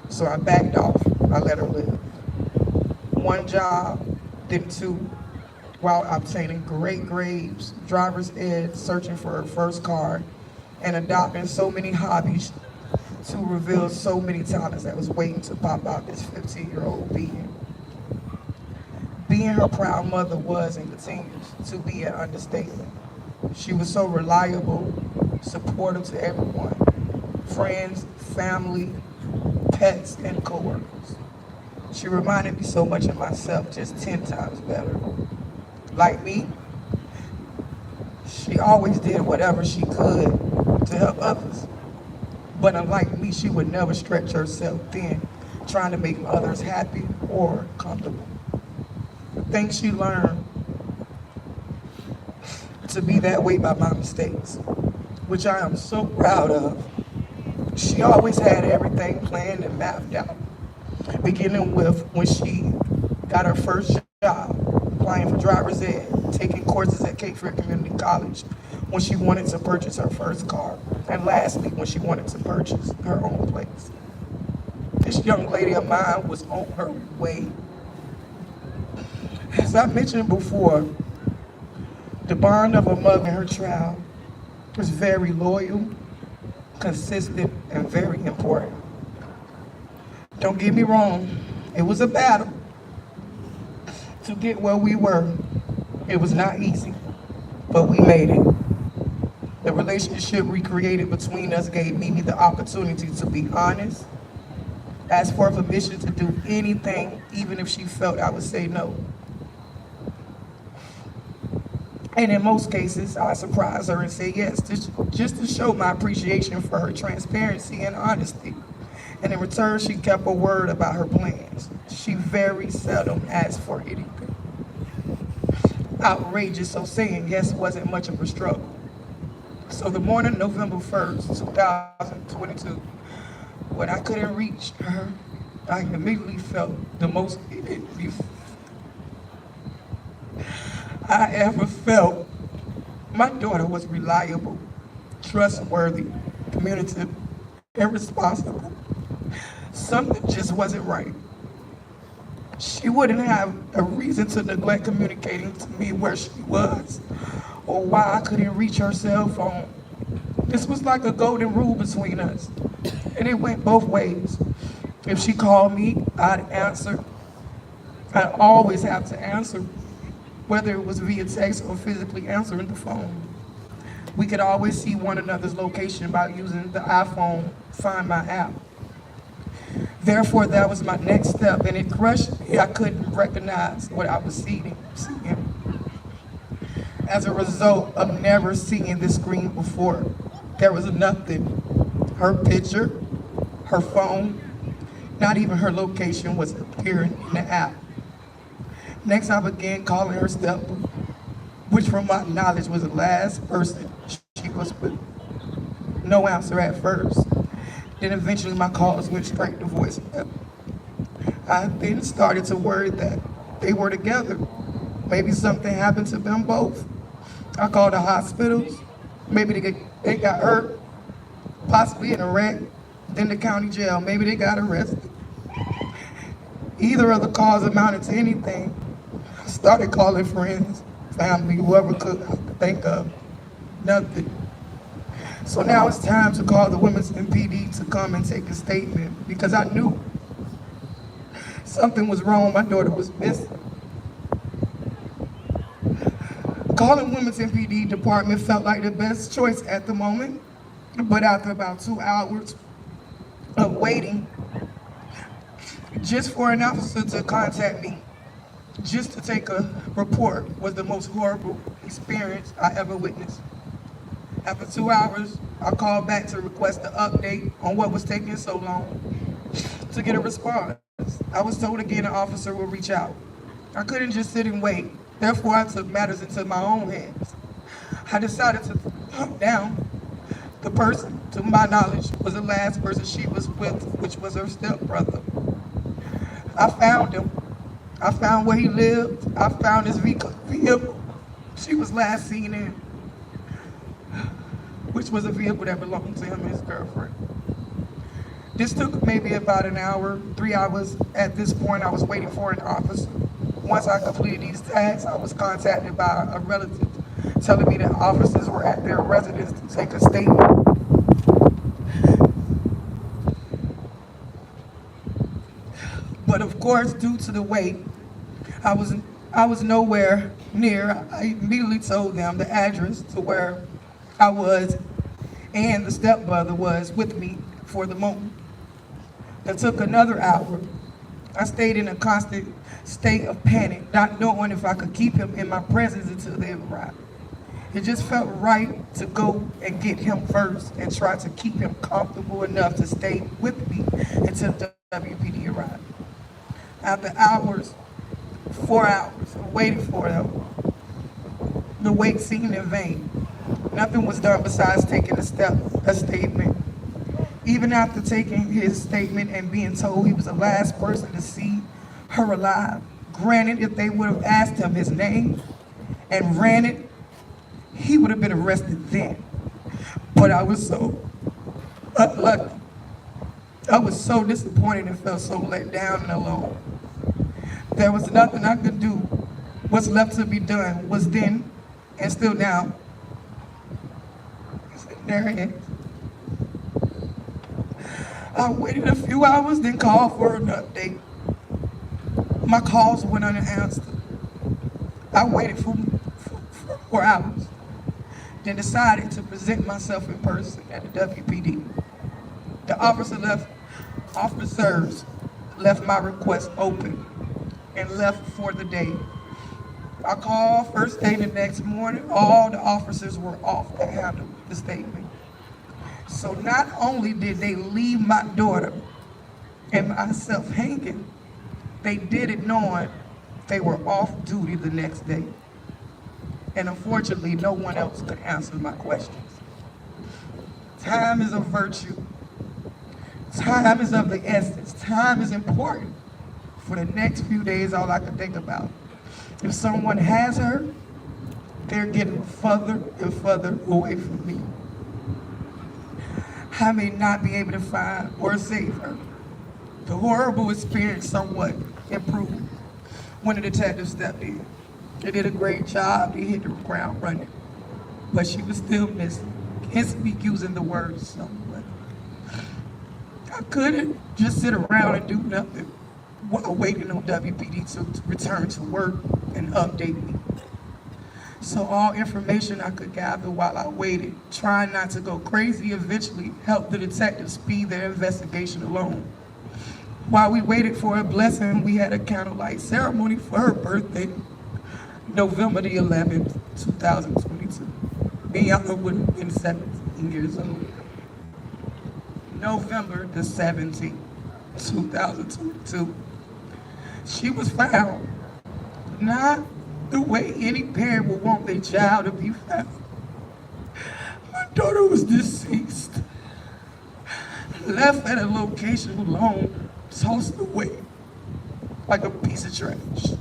So I backed off. I let her live. One job, then 2, while obtaining great grades, driver's ed, searching for her first car, and adopting so many hobbies to reveal so many talents that was waiting to pop out this 15-year-old being. Being her proud mother was and continues to be an understatement. She was so reliable, supportive to everyone, friends, family, pets, and coworkers. She reminded me so much of myself, just 10 times better. Like me, she always did whatever she could to help others. But unlike me, she would never stretch herself thin, trying to make others happy or comfortable. The things she learned to be that way by my mistakes, which I am so proud of. She always had everything planned and mapped out, beginning with when she got her first job, applying for driver's ed, taking courses at Cape Fear Community College, when she wanted to purchase her first car, and lastly, when she wanted to purchase her own place. This young lady of mine was on her way. As I mentioned before, the bond of a mother and her child was very loyal, consistent, and very important. Don't get me wrong, it was a battle to get where we were. It was not easy, but we made it. The relationship recreated between us gave Mimi the opportunity to be honest, ask for permission to do anything, even if she felt I would say no. And in most cases, I surprised her and say yes, just to show my appreciation for her transparency and honesty. And in return, she kept her word about her plans. She very seldom asked for anything. Outrageous, so saying yes wasn't much of a struggle. So the morning, November 1st, 2022, when I couldn't reach her, I immediately felt the most relief I ever felt. My daughter was reliable, trustworthy, communicative, and responsible. Something just wasn't right. She wouldn't have a reason to neglect communicating to me where she was or why I couldn't reach her cell phone. This was like a golden rule between us, and it went both ways. If she called me, I'd answer. I'd always have to answer, whether it was via text or physically answering the phone. We could always see one another's location by using the iPhone Find My app. Therefore, that was my next step, and it crushed me. I couldn't recognize what I was seeing. As a result of never seeing this screen before, there was nothing. Her picture, her phone, not even her location was appearing in the app. Next, I began calling her stepmother, which from my knowledge was the last person she was with. No answer at first. Then eventually my calls went straight to voicemail. I then started to worry that they were together. Maybe something happened to them both. I called the hospitals. Maybe they got hurt, possibly in a wreck, then the county jail. Maybe they got arrested. Either of the calls amounted to anything. I started calling friends, family, whoever could I could think of. Nothing. So now it's time to call the Women's MPD to come and take a statement because I knew something was wrong. My daughter was missing. Calling Women's MPD department felt like the best choice at the moment, but after about 2 hours of waiting, just for an officer to contact me, just to take a report, was the most horrible experience I ever witnessed. After 2 hours, I called back to request an update on what was taking so long to get a response. I was told again an officer would reach out. I couldn't just sit and wait. Therefore, I took matters into my own hands. I decided to hunt down the person, to my knowledge, was the last person she was with, which was her stepbrother. I found him. I found where he lived. I found his vehicle she was last seen in, which was a vehicle that belonged to him and his girlfriend. This took maybe about an hour, 3 hours. At this point, I was waiting for an officer. Once I completed these tasks, I was contacted by a relative telling me that officers were at their residence to take a statement. But of course, due to the wait, I was nowhere near. I immediately told them the address to where I was and the stepmother was with me for the moment. It took another hour. I stayed in a constant state of panic, not knowing if I could keep him in my presence until they arrived. It just felt right to go and get him first and try to keep him comfortable enough to stay with me until WPD arrived. After hours, 4 hours of waiting for them, the wait seemed in vain. Nothing was done besides taking a statement. Even after taking his statement and being told he was the last person to see her alive, granted, if they would have asked him his name and ran it, he would have been arrested then. But I was so unlucky. I was so disappointed and felt so let down and alone. There was nothing I could do. What's left to be done was then and still now. There it is. I waited a few hours, then called for an update. My calls went unanswered. I waited for 4 hours, then decided to present myself in person at the WPD. The officers left my request open and left for the day. I called first thing the next morning. All the officers were off to handle the statement. So not only did they leave my daughter and myself hanging, they did it knowing they were off duty the next day. And unfortunately, no one else could answer my questions. Time is a virtue. Time is of the essence. Time is important. For the next few days, all I could think about, if someone has her, they're getting further and further away from me. I may not be able to find or save her. The horrible experience somewhat improved when the detective stepped in. They did a great job. They hit the ground running. But she was still missing. Can't speak using the words somewhat. I couldn't just sit around and do nothing while waiting on WPD to return to work and update me. So all information I could gather while I waited, trying not to go crazy, eventually helped the detectives speed their investigation along. While we waited for her blessing, we had a candlelight ceremony for her birthday, November the 11th, 2022. Bianca would have been 17 years old. November the 17th, 2022. She was found, not the way any parent would want their child to be found. My daughter was deceased, left at a location alone, tossed away like a piece of trash.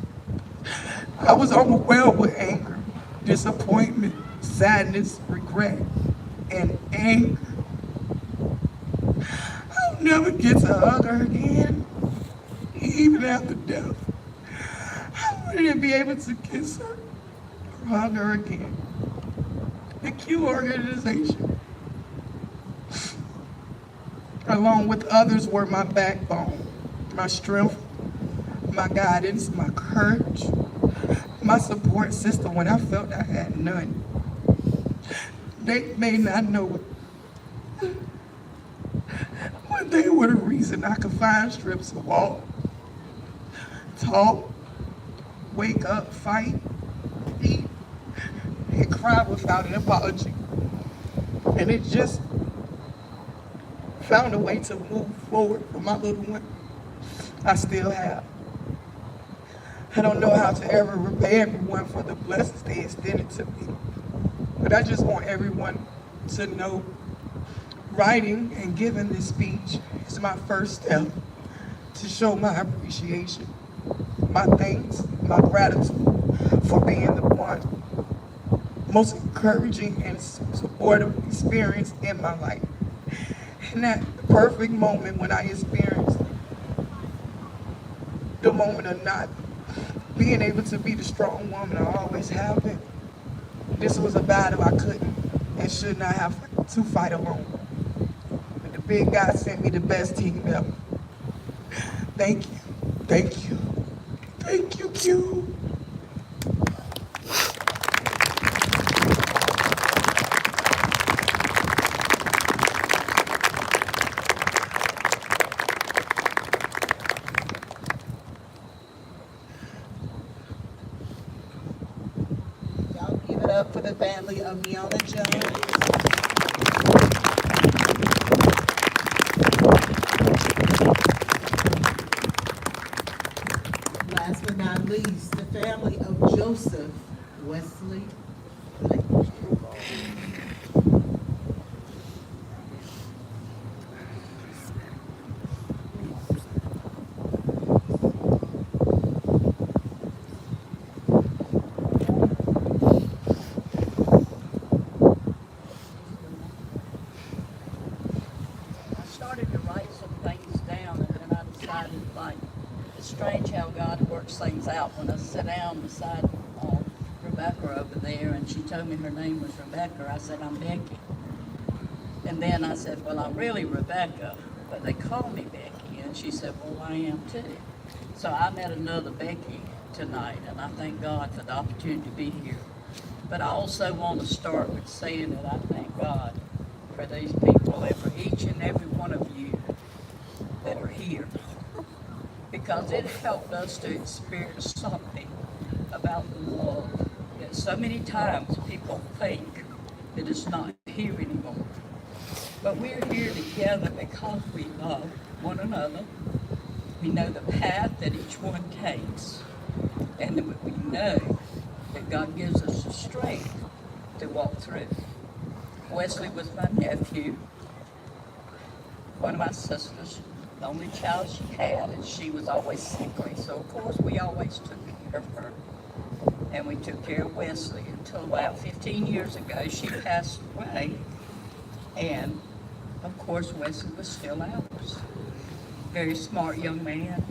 I was overwhelmed with anger, disappointment, sadness, regret, and anger. I'll never get to hug her again, even after death. I wouldn't be able to kiss her or hug her again. The Q organization, along with others, were my backbone, my strength, my guidance, my courage, my support system when I felt I had none. They may not know it, but they were the reason I could find strips of wall, talk, wake up, fight, eat, and cry without an apology. And it just found a way to move forward for my little one. I still have. I don't know how to ever repay everyone for the blessings they extended to me. But I just want everyone to know writing and giving this speech is my first step to show my appreciation, my thanks, my gratitude for being the one most encouraging and supportive experience in my life. And that perfect moment when I experienced the moment of not being able to be the strong woman I always have been. This was a battle I couldn't and should not have to fight alone. But the big guy sent me the best team ever. Thank you, thank you, thank you, Q. Fiona Jones. Last but not least, the family of Joseph Wesley. I started to write some things down, and then I decided, like, it's strange how God works things out. When I sat down beside Rebecca over there, and she told me her name was Rebecca, I said, I'm Becky. And then I said, well, I'm really Rebecca, but they call me Becky. And she said, well, I am too. So I met another Becky tonight, and I thank God for the opportunity to be here. But I also want to start with saying that I thank God for these people and for each and every one of you that are here, because it helped us to experience something about the love that so many times people think that it's not here anymore. But we're here together because we love one another. We know the path that each one takes, and that we know that God gives us the strength to walk through. Wesley was my nephew, one of my sisters, the only child she had, and she was always sickly, so of course we always took care of her. And we took care of Wesley until about 15 years ago she passed away, and of course Wesley was still ours. Very smart young man,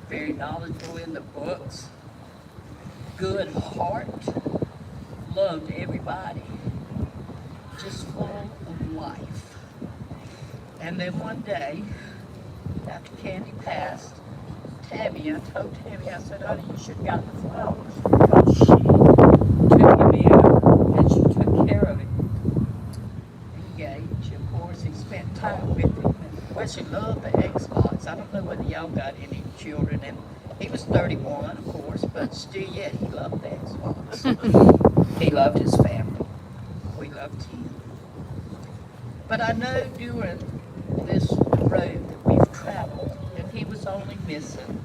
very knowledgeable in the books, good heart, loved everybody, just full of life. And then one day, after Candy passed, Tammy, I told Tammy, I said, honey, you should have gotten the flowers, because she took him in and she took care of him. Engaged, of course, he spent time with him. And Wesley loved the Xbox. I don't know whether y'all got any children, and he was 31, of course, but still yet he loved the Xbox. He loved his family. We loved him. But I know during this road that we've traveled, and he was only missing,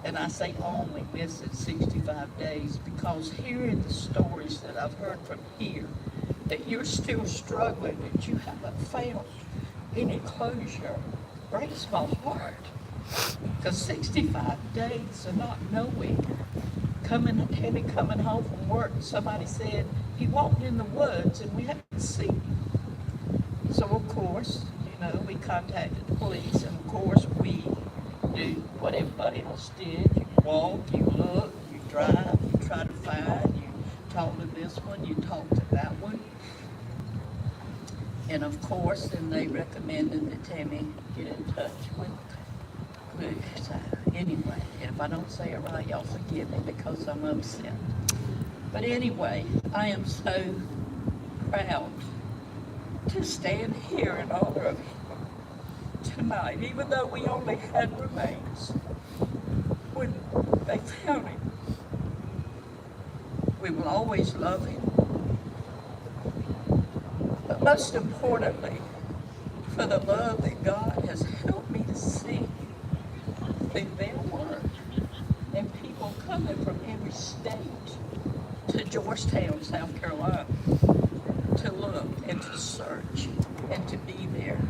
and I say only missing 65 days, because hearing the stories that I've heard from here, that you're still struggling, that you haven't found any closure, breaks my heart. Because 65 days of not knowing, coming home from work, and somebody said he walked in the woods and we haven't seen him. So of course, we contacted the police, and of course we do what everybody else did. You walk, you look, you drive, you try to find, you talk to this one, you talk to that one. And of course, then they recommended that Tammy get in touch with Luke. So anyway, if I don't say it right, y'all forgive me because I'm upset. But anyway, I am so proud to stand here in honor of him tonight, even though we only had remains when they found him. We will always love him. But most importantly, for the love that God has helped me to see through their work, and people coming from every state to Georgetown, South Carolina, to look and to search and to be there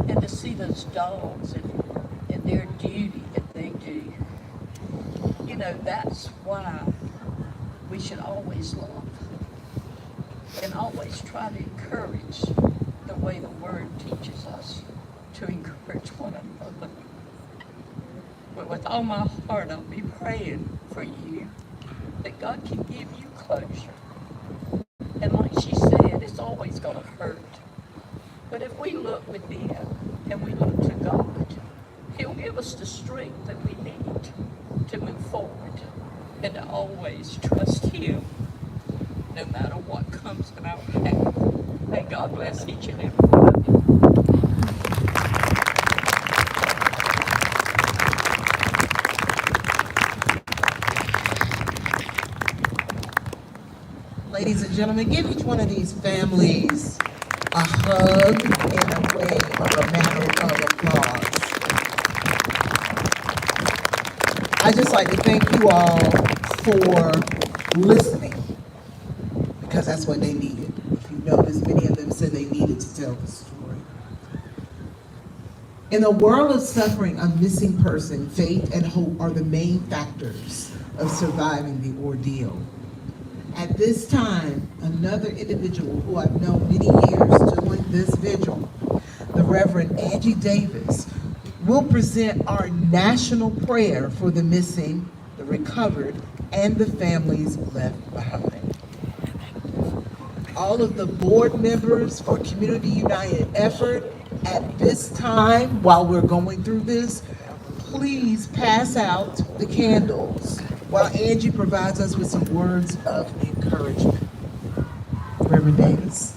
and to see those dogs and their duty that they do. That's why we should always love and always try to encourage the way the Word teaches us to encourage one another. But with all my heart, I'll be praying for you that God can give you closure. And like she said, it's always going to hurt. But if we look within and we look to God, He'll give us the strength that we need to move forward and to always trust Him no matter what comes in our path. May God bless each and every one of you. Ladies and gentlemen, give each one of these families a hug in a way of a matter of applause. I'd just like to thank you all for listening, because that's what they needed. If you notice, many of them said they needed to tell the story. In a world of suffering, a missing person, faith and hope are the main factors of surviving the ordeal. At this time, another individual who I've known many years doing this vigil, the Reverend Angie Davis, will present our national prayer for the missing, the recovered, and the families left behind. All of the board members for Community United Effort, at this time, while we're going through this, please pass out the candles while Angie provides us with some words of encouragement. Reverend Davis.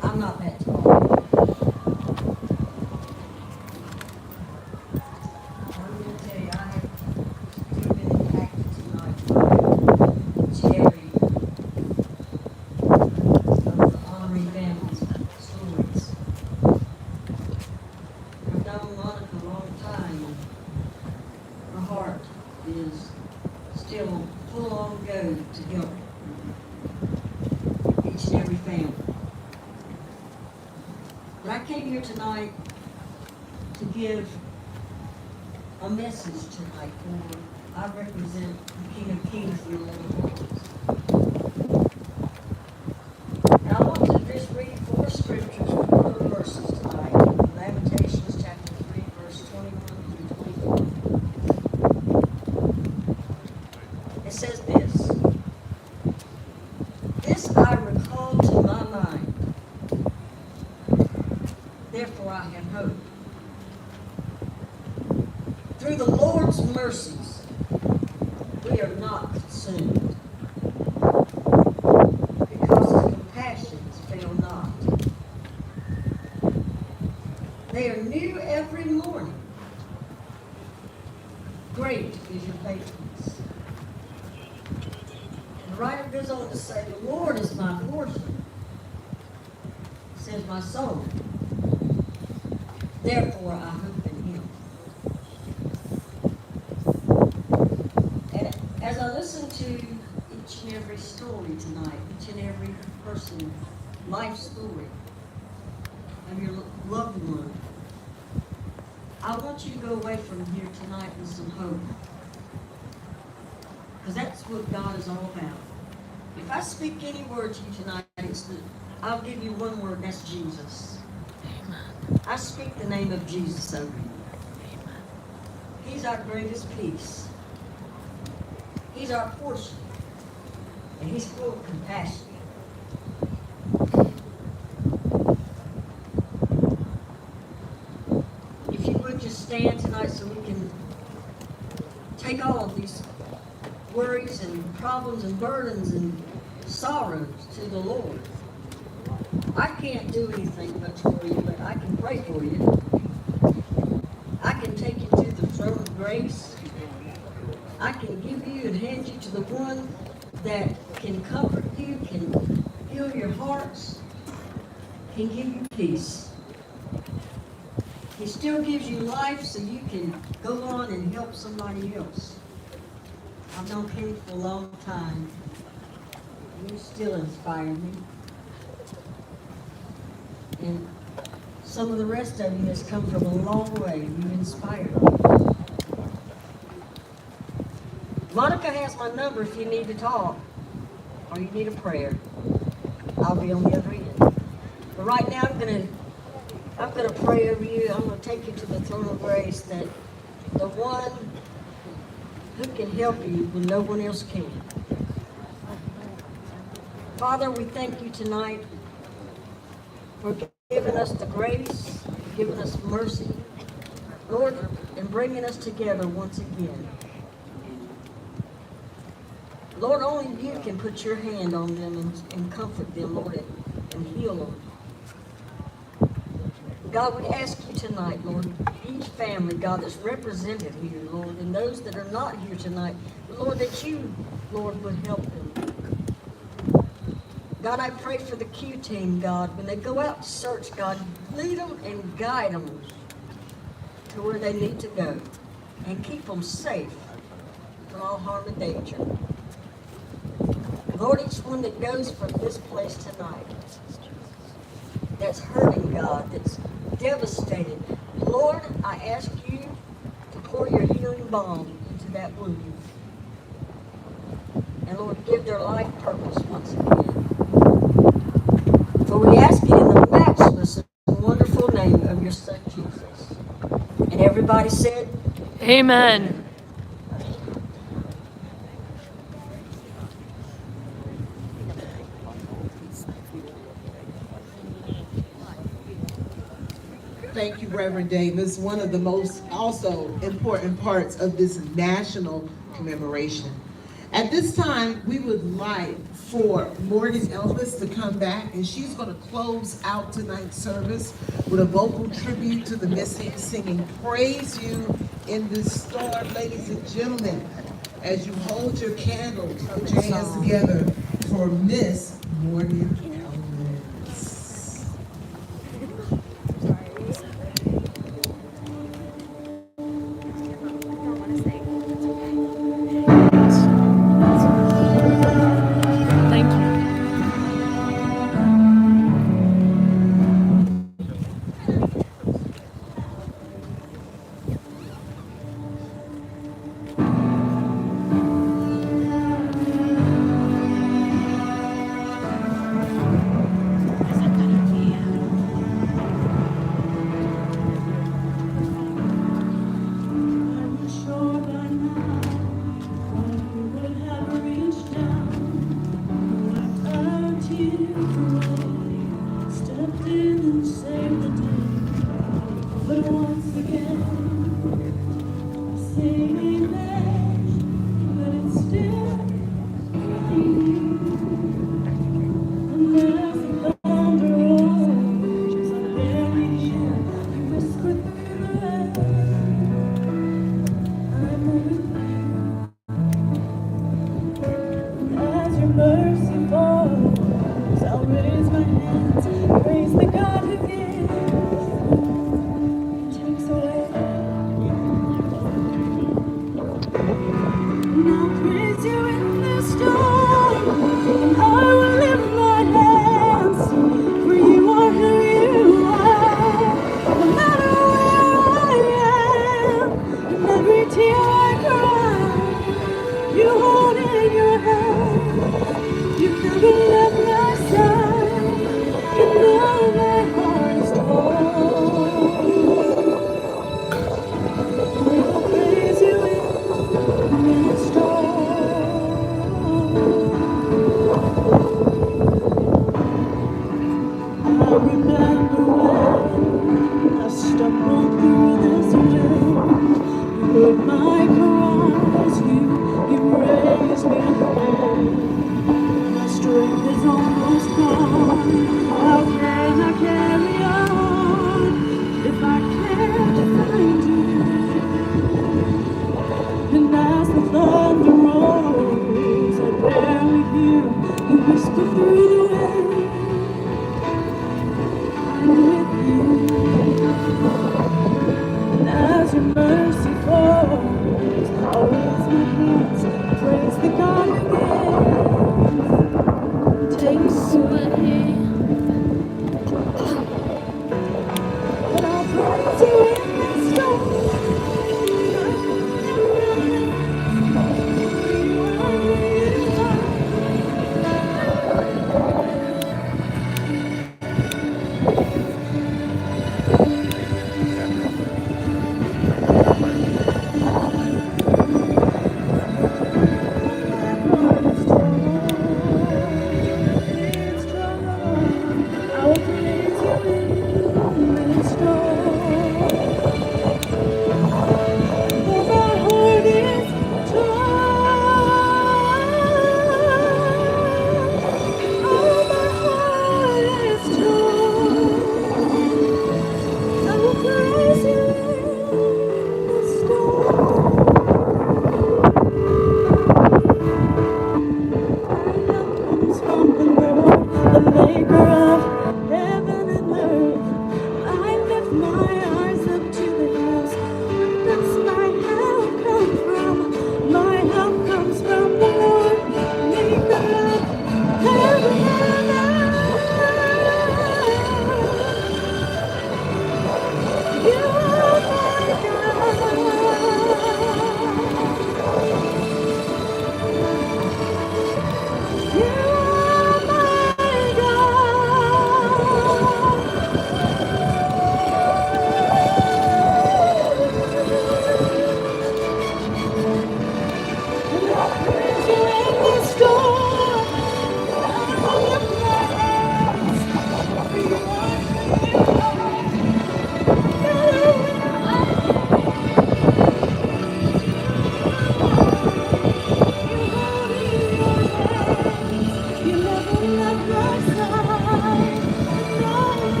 I'm not that tall. I'm going to tell you, I have still been impacted tonight by Jerry of the Honorary Families stories. I've known Monica a long time, and her heart is still full on go to help each and every family. But I came here tonight to give a message tonight for I represent the King of Kings and the Lord of Lords. And I want to just read 4 scriptures, 4 verses tonight. Lamentations chapter 3, verse 21 through 24. It says this. This I recall to my mind. Therefore I have hope. Through the Lord's mercies, we are not consumed, because his compassions fail not. They are new every morning. Great is your faithfulness. And the writer goes on to say, the Lord is my portion, says my soul. Therefore, I hope in him. And as I listen to each and every story tonight, each and every person's life story of your loved one, I want you to go away from here tonight with some hope. Because that's what God is all about. If I speak any word to you tonight, I'll give you one word, and that's Jesus. I speak the name of Jesus over you. He's our greatest peace. He's our portion. And he's full of compassion. If you would just stand tonight so we can take all of these worries and problems and burdens and sorrows to the Lord. I can't do anything much for you, but I can pray for you. I can take you to the throne of grace. I can give you and hand you to the one that can comfort you, can heal your hearts, can give you peace. He still gives you life so you can go on and help somebody else. I've known Kenny for a long time. You still inspire me. And some of the rest of you has come from a long way. You inspire me. Monica has my number if you need to talk or you need a prayer. I'll be on the other end. But right now I'm gonna pray over you. I'm gonna take you to the throne of grace, that the one who can help you when no one else can. Father, we thank you tonight for giving us the grace, giving us mercy, Lord, and bringing us together once again. Lord, only you can put your hand on them and comfort them, Lord, and heal them. God, we ask you tonight, Lord, each family, God, that's represented here, Lord, and those that are not here tonight, Lord, that you, Lord, would help them. God, I pray for the Q team, God, when they go out to search, God, lead them and guide them to where they need to go and keep them safe from all harm and danger. Lord, each one that goes from this place tonight that's hurting, God, that's devastated, Lord, I ask you to pour your healing balm into that wound. And Lord, give their life purpose once again. For we ask it in the matchless and wonderful name of your Son, Jesus. And everybody said, Amen. Thank you, Reverend Davis. One of the most also important parts of this national commemoration. At this time, we would like for Morgan Elvis to come back, and she's going to close out tonight's service with a vocal tribute to the missing, singing "Praise You in This Storm." Ladies and gentlemen, as you hold your candles, put your hands together for Miss Morgan Elvis. Thank you.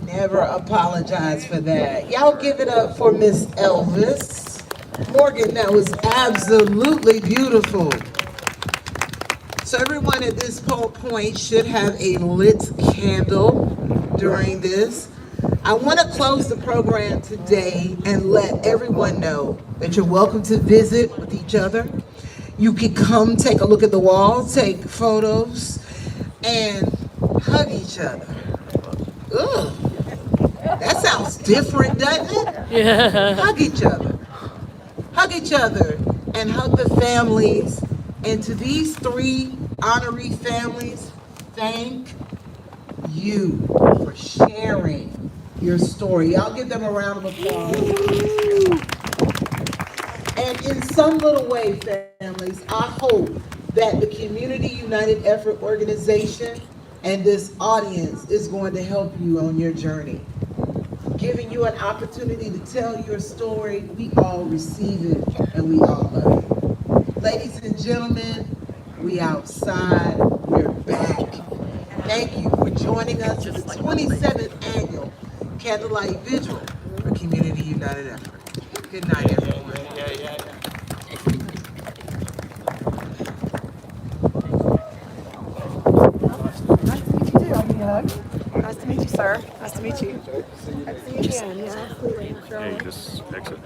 Never apologize for that. Y'all give it up for Miss Elvis. Morgan, that was absolutely beautiful. So everyone at this point should have a lit candle during this. I want to close the program today and let everyone know that you're welcome to visit with each other. You can come take a look at the wall, take photos, and hug each other. Ugh, that sounds different, doesn't it? Yeah. Hug each other. Hug each other and hug the families. And to these 3 honorary families, thank you for sharing your story. Y'all give them a round of applause. And in some little way, families, I hope that the Community United Effort Organization and this audience is going to help you on your journey. Giving you an opportunity to tell your story, we all receive it and we all love it. Ladies and gentlemen, we outside, we're back. Thank you for joining us for the 27th annual Candlelight Vigil for Community United Effort. Good night, everyone. Nice to meet you, sir. Nice to meet you. Nice to see you again. Yeah. Yeah, you just exit.